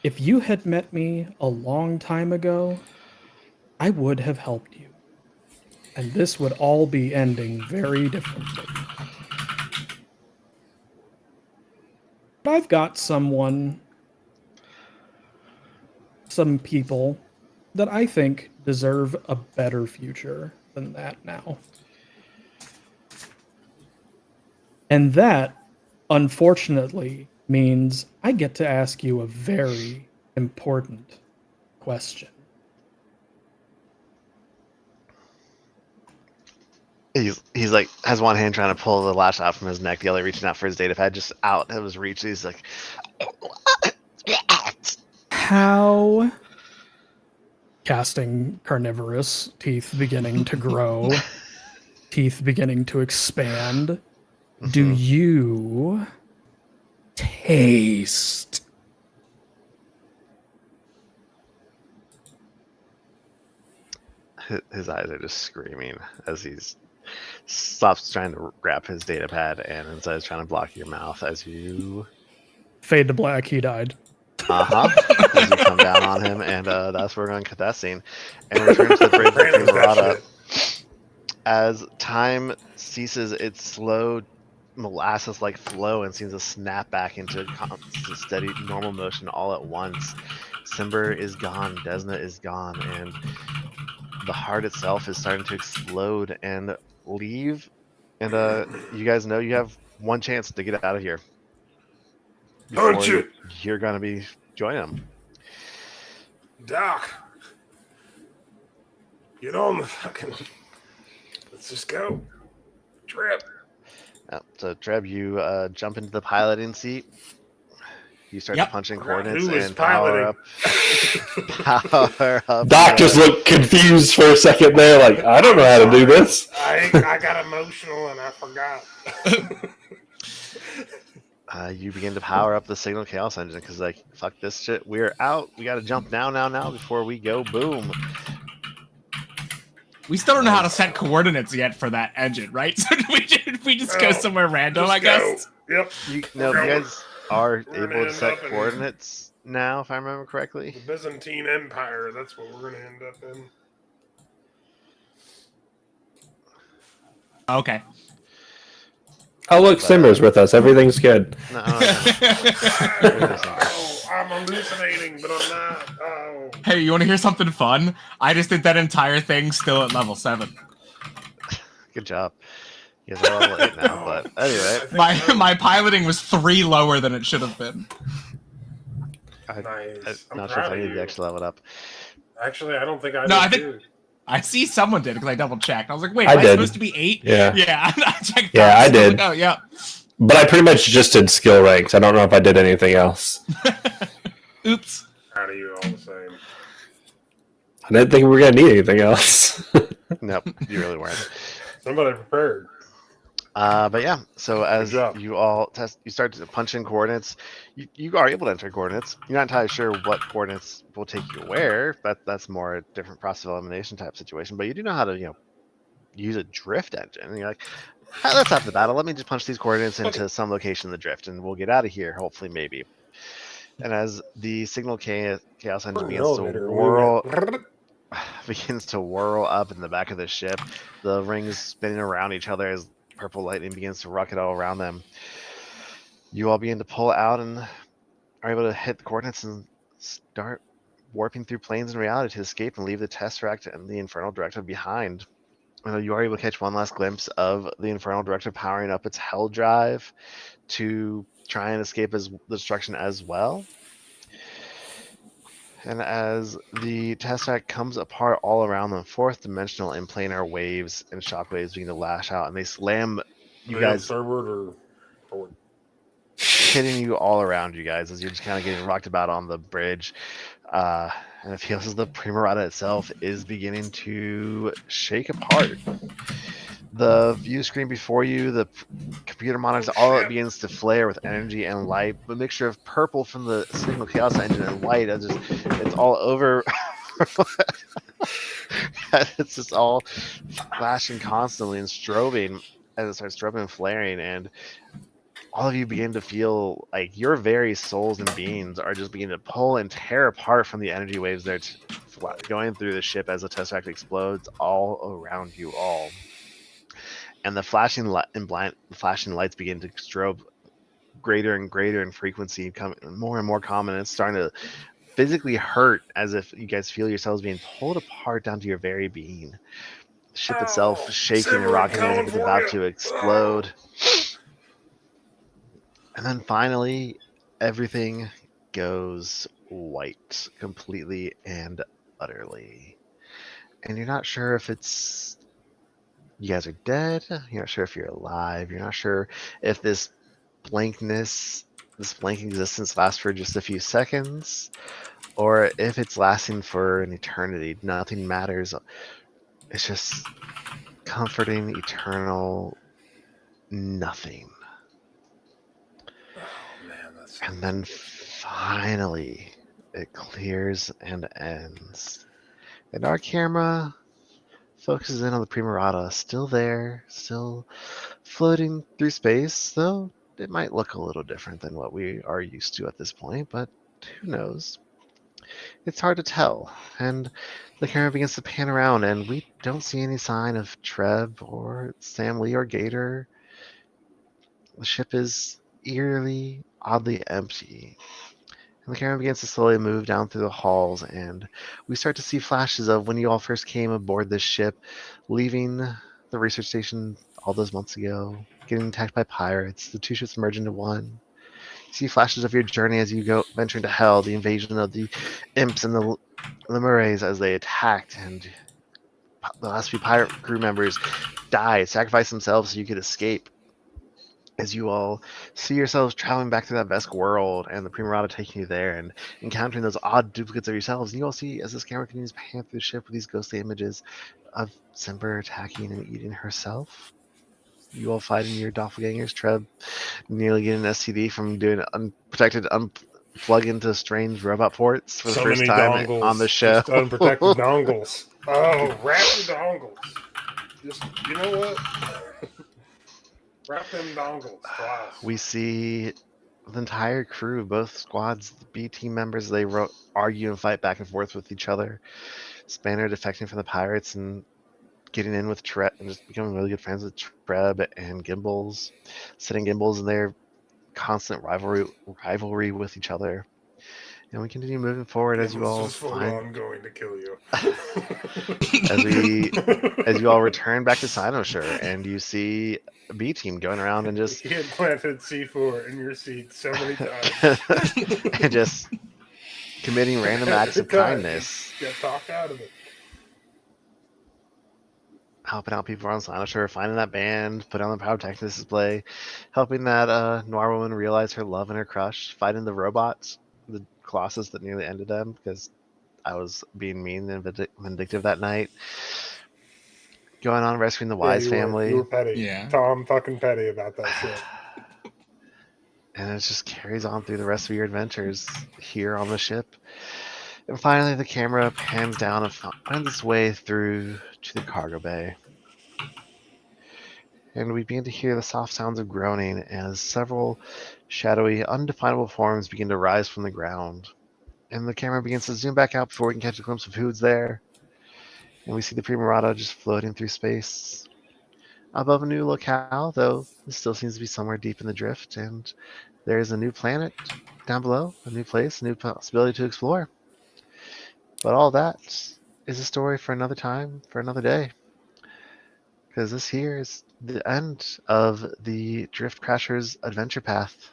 if you had met me a long time ago, I would have helped you. And this would all be ending very differently. But I've got some people that I think deserve a better future than that now. And that, unfortunately, means I get to ask you a very important question. He's like has one hand trying to pull the lash out from his neck, the other reaching out for his data pad, just out of his reach. He's like, How, casting carnivorous, teeth beginning to grow, teeth beginning to expand, do you taste? his eyes are just screaming as he's stops trying to grab his data pad and instead is trying to block your mouth as you Fade to black, he died. as you come down on him, and that's where we're going to cut that scene and return to the bridge of Brandon's got Primarata. shit. As time ceases its slow molasses-like flow and seems to snap back into steady normal motion all at once. Simber is gone, Desna is gone, and the heart itself is starting to explode and leave. And you guys know you have one chance to get out of here Punch before it, you're going to be joining them. Doc. Get on the fucking. Let's just go. Trip. So Treb, you jump into the piloting seat. You start Yep. punching Forgot coordinates who was and power piloting. power up. Doc just looked confused for a second there, like, I don't know how to do this. I got emotional and I forgot. You begin to power up the signal chaos engine because, like, fuck this shit. We're out. We got to jump now before we go boom. We still don't know how to set coordinates yet for that engine, right? So we just go Well, somewhere random, just I guess. go. Yep. You We're you going. guys are We're gonna able to end set up in coordinates now, if I remember correctly. the Byzantine Empire. That's what we're gonna end up in. Okay. Oh, look, Simmer's with us. Everything's good. No, no. Oh, I'm hallucinating, but I'm not. Oh. Hey, you want to hear something fun? I just did that entire thing still at level 7. Good job. You guys are level 8 now, but anyway. My piloting was 3 lower than it should have been. I'm Nice. I'm not sure if proud I of need to you. actually level it up. Actually, I don't think I No, did I think- too. I see someone did because I double checked. I was like, wait, I am I did. supposed to be 8? Yeah. Yeah, I checked. Yeah, that. I was did. Like, oh, yeah. But I pretty much just did skill ranks. I don't know if I did anything else. Oops. Proud of you all the same. I didn't think we were going to need anything else. Nope, you really weren't. Somebody prepared. But yeah, so as job. you all you start to punch in coordinates. You are able to enter coordinates. You're not entirely sure what coordinates will take you where. That's more a different process of elimination type situation. But you do know how to use a drift engine. And you're like, "Ah, that's half the battle. Let me just punch these coordinates into some location in the drift, and we'll get out of here. Hopefully, maybe." And as the signal chaos engine We're in the begins to elevator. We whirl went. begins to whirl up in the back of the ship, the rings spinning around each other as purple lightning begins to rocket all around them. You all begin to pull out and are able to hit the coordinates and start warping through planes in reality to escape and leave the Tesseract and the Infernal Directive behind. You are able to catch one last glimpse of the Infernal Directive powering up its Hell Drive to try and escape the destruction as well. And as the Tesseract comes apart all around them, fourth dimensional and planar waves and shockwaves begin to lash out, and they slam you guys, starboard or forward? hitting you all around you guys as you're just kind of getting rocked about on the bridge. And it feels as the Primarata itself is beginning to shake apart. The view screen before you, the computer monitors, all it begins to flare with energy and light. A mixture of purple from the signal chaos engine and white. It's all over. It's just all flashing constantly and strobing as it starts strobing and flaring, and all of you begin to feel like your very souls and beings are just beginning to pull and tear apart from the energy waves that are going through the ship as the Tesseract explodes all around you all. And the flashing lights begin to strobe greater and greater in frequency, becoming more and more common. And it's starting to physically hurt as if you guys feel yourselves being pulled apart down to your very being. The ship itself shaking and rocketing as if it's about to explode. And then finally, everything goes white completely and utterly. And you're not sure if it's you guys are dead. You're not sure if you're alive. You're not sure if this blankness, this blank existence lasts for just a few seconds, or if it's lasting for an eternity. Nothing matters. It's just comforting, eternal nothing. Oh man, that's. And then finally, it clears and ends. And our camera focuses in on the Primarata, still there, still floating through space, though it might look a little different than what we are used to at this point, but who knows? It's hard to tell. And the camera begins to pan around, and we don't see any sign of Treb or Sam Lee or Gator. The ship is eerily, oddly empty. And the camera begins to slowly move down through the halls, and we start to see flashes of when you all first came aboard this ship, leaving the research station all those months ago, getting attacked by pirates, the two ships merge into one. You see flashes of your journey as you go venture into hell, the invasion of the imps and the Lemures as they attacked, and the last few pirate crew members died, sacrificed themselves so you could escape. As you all see yourselves traveling back through that Vesk world and the Primarata taking you there and encountering those odd duplicates of yourselves, and you all see as this camera continues to pan through the ship with these ghostly images of Simber attacking and eating herself. you all fighting your doppelgangers. Treb nearly getting an STD from doing unprotected plug into strange robot ports for the So first many time dongles. on the show. Just unprotected dongles. Oh, wrap your dongles. Just, you know what? Wrap them dongles twice. We see the entire crew, both squads, the B team members, they argue and fight back and forth with each other. Spanner defecting from the pirates and getting in with Treb and just becoming really good friends with Treb and Gimbals, setting Gimbals in their constant rivalry with each other. And we continue moving forward as you Gimbals all just full find on going to kill you. as you all return back to Sinosure and you see a B team going around and just He had planted C4 in your seat so many times. and just committing random acts of Every time, kindness, you Get talked out of it. helping out people around Sinosure, finding that band, putting on the pyrotechnics display, helping that Noir woman realize her love and her crush, fighting the robots, the Colossus that nearly ended them because I was being mean and vindictive that night. Going on rescuing the Yeah, Wise you family. were petty. Yeah. Tom fucking petty about that shit. And it just carries on through the rest of your adventures here on the ship. And finally, the camera pans down and finds its way through to the cargo bay. And we begin to hear the soft sounds of groaning as several shadowy, undefinable forms begin to rise from the ground. And the camera begins to zoom back out before we can catch a glimpse of who's there. And we see the Primarata just floating through space. Above a new locale, though, it still seems to be somewhere deep in the drift, and there's a new planet down below, a new place, a new possibility to explore. But all that is a story for another time, for another day. Because this here is the end of the Drift Crashers adventure path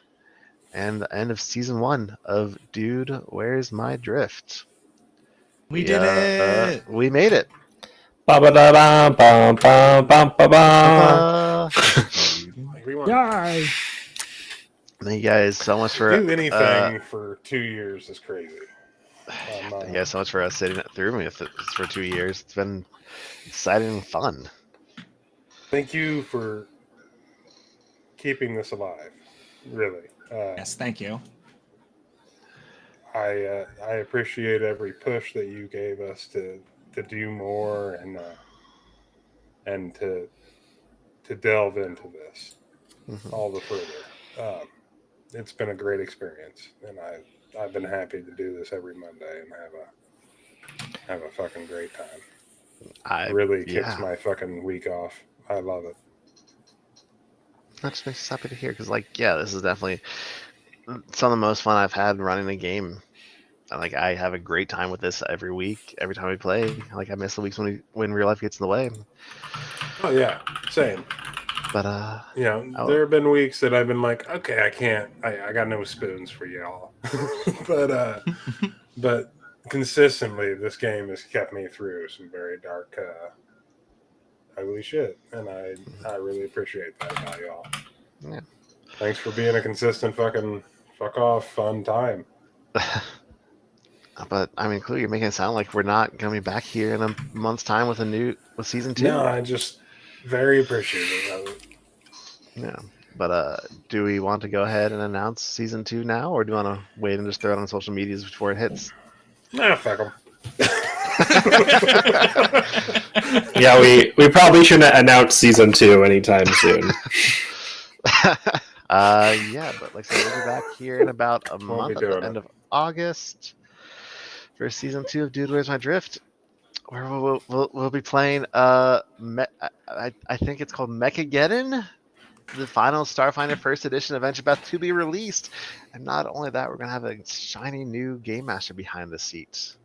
and the end of season 1 of Dude, Where's My Drift? We did it. We made it. Ba-ba-da-bum-bum-bum-bum-ba-ba. We want Yay! Thank you guys so much to for do anything for 2 years is crazy. thank you guys so much for sitting through me for 2 years. It's been exciting and fun. Thank you for keeping this alive. Really. Yes, thank you. I appreciate every push that you gave us to do more and to delve into this all the further. It's been a great experience, and I've been happy to do this every Monday and have a fucking great time. Really kicks my fucking week off. I love it. That just makes us happy to hear because, this is definitely some of the most fun I've had running a game. And, I have a great time with this every week, every time we play. I miss the weeks when real life gets in the way. Oh yeah, same. But there have been weeks that I've been like, okay, I can't. I got no spoons for y'all. but consistently, this game has kept me through some very dark, ugly shit, and I really appreciate that about y'all. Yeah. Thanks for being a consistent fucking fuck off fun time. But clearly you're making it sound like we're not gonna be back here in a month's time with season 2. No, I just very appreciative of it. Yeah. But do we want to go ahead and announce season 2 now, or do you want to wait and just throw it on social medias before it hits? Nah, fuck them. Yeah, we probably shouldn't announce season 2 anytime soon. Yeah, but like I said, we'll be back here in about a month at the end of August for season 2 of Dude, Where's My Drift? Where we'll be playing I think it's called Mechageddon, the final Starfinder First Edition adventure path to be released. And not only that, we're gonna have a shiny new game master behind the seat.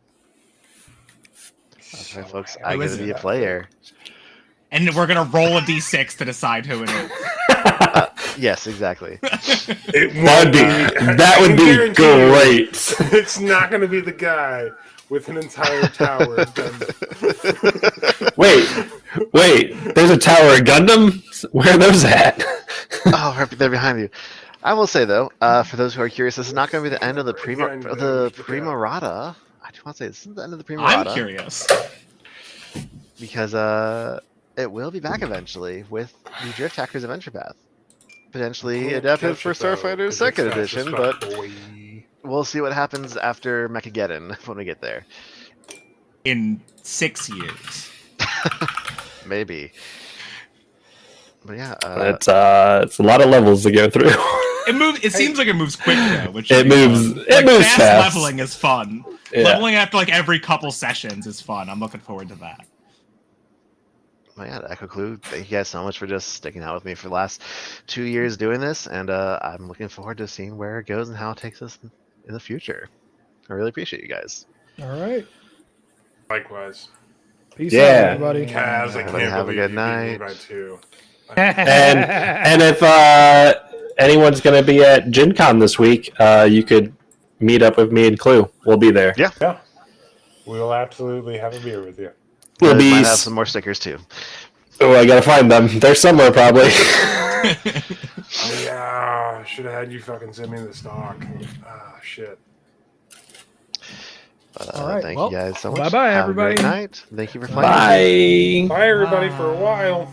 That's right, folks. I get to be a player. And we're gonna roll a d6 to decide who it is. Yes, exactly. That would be great. It's not going to be the guy with an entire tower of Gundam. Wait. There's a tower of Gundam? Where are those at? Oh, they're behind you. I will say though, for those who are curious, this is not going to be the end of the Primarata. I do want to say this is the end of the Primarata. I'm curious because it will be back eventually with the Drift Hackers Adventure Path. Potentially Can't adapted touch for it, though, Starfinder 'cause it's 2nd fast as Edition, fuck, but boy. we'll see what happens after Mechageddon when we get there. In 6 years. Maybe. But yeah, It's a lot of levels to go through. It seems like it moves quick though, which It is moves- fun. it Like, moves fast fast. leveling is fun. Yeah. Leveling after like every couple sessions is fun. I'm looking forward to that. well, yeah, to echo Clue, thank you guys so much for just sticking out with me for the last 2 years doing this, and I'm looking forward to seeing where it goes and how it takes us in the future. I really appreciate you guys. All right. Likewise. Peace Yeah. out, everybody. Kaz, I Everybody can't have a believe good you beat me night. by 2. And if anyone's going to be at Gen Con this week, you could meet up with me and Clue. We'll be there. Yeah. Yeah. We'll absolutely have a beer with you. We'll I be. might have some more stickers too. Oh, I gotta find them. They're somewhere probably. Oh, yeah. Should have had you fucking send me the stock. Ah, shit. But, All right, thank well, you guys so much. bye-bye, Have a great everybody. night. Thank you for playing. Bye. Bye, everybody, for a while.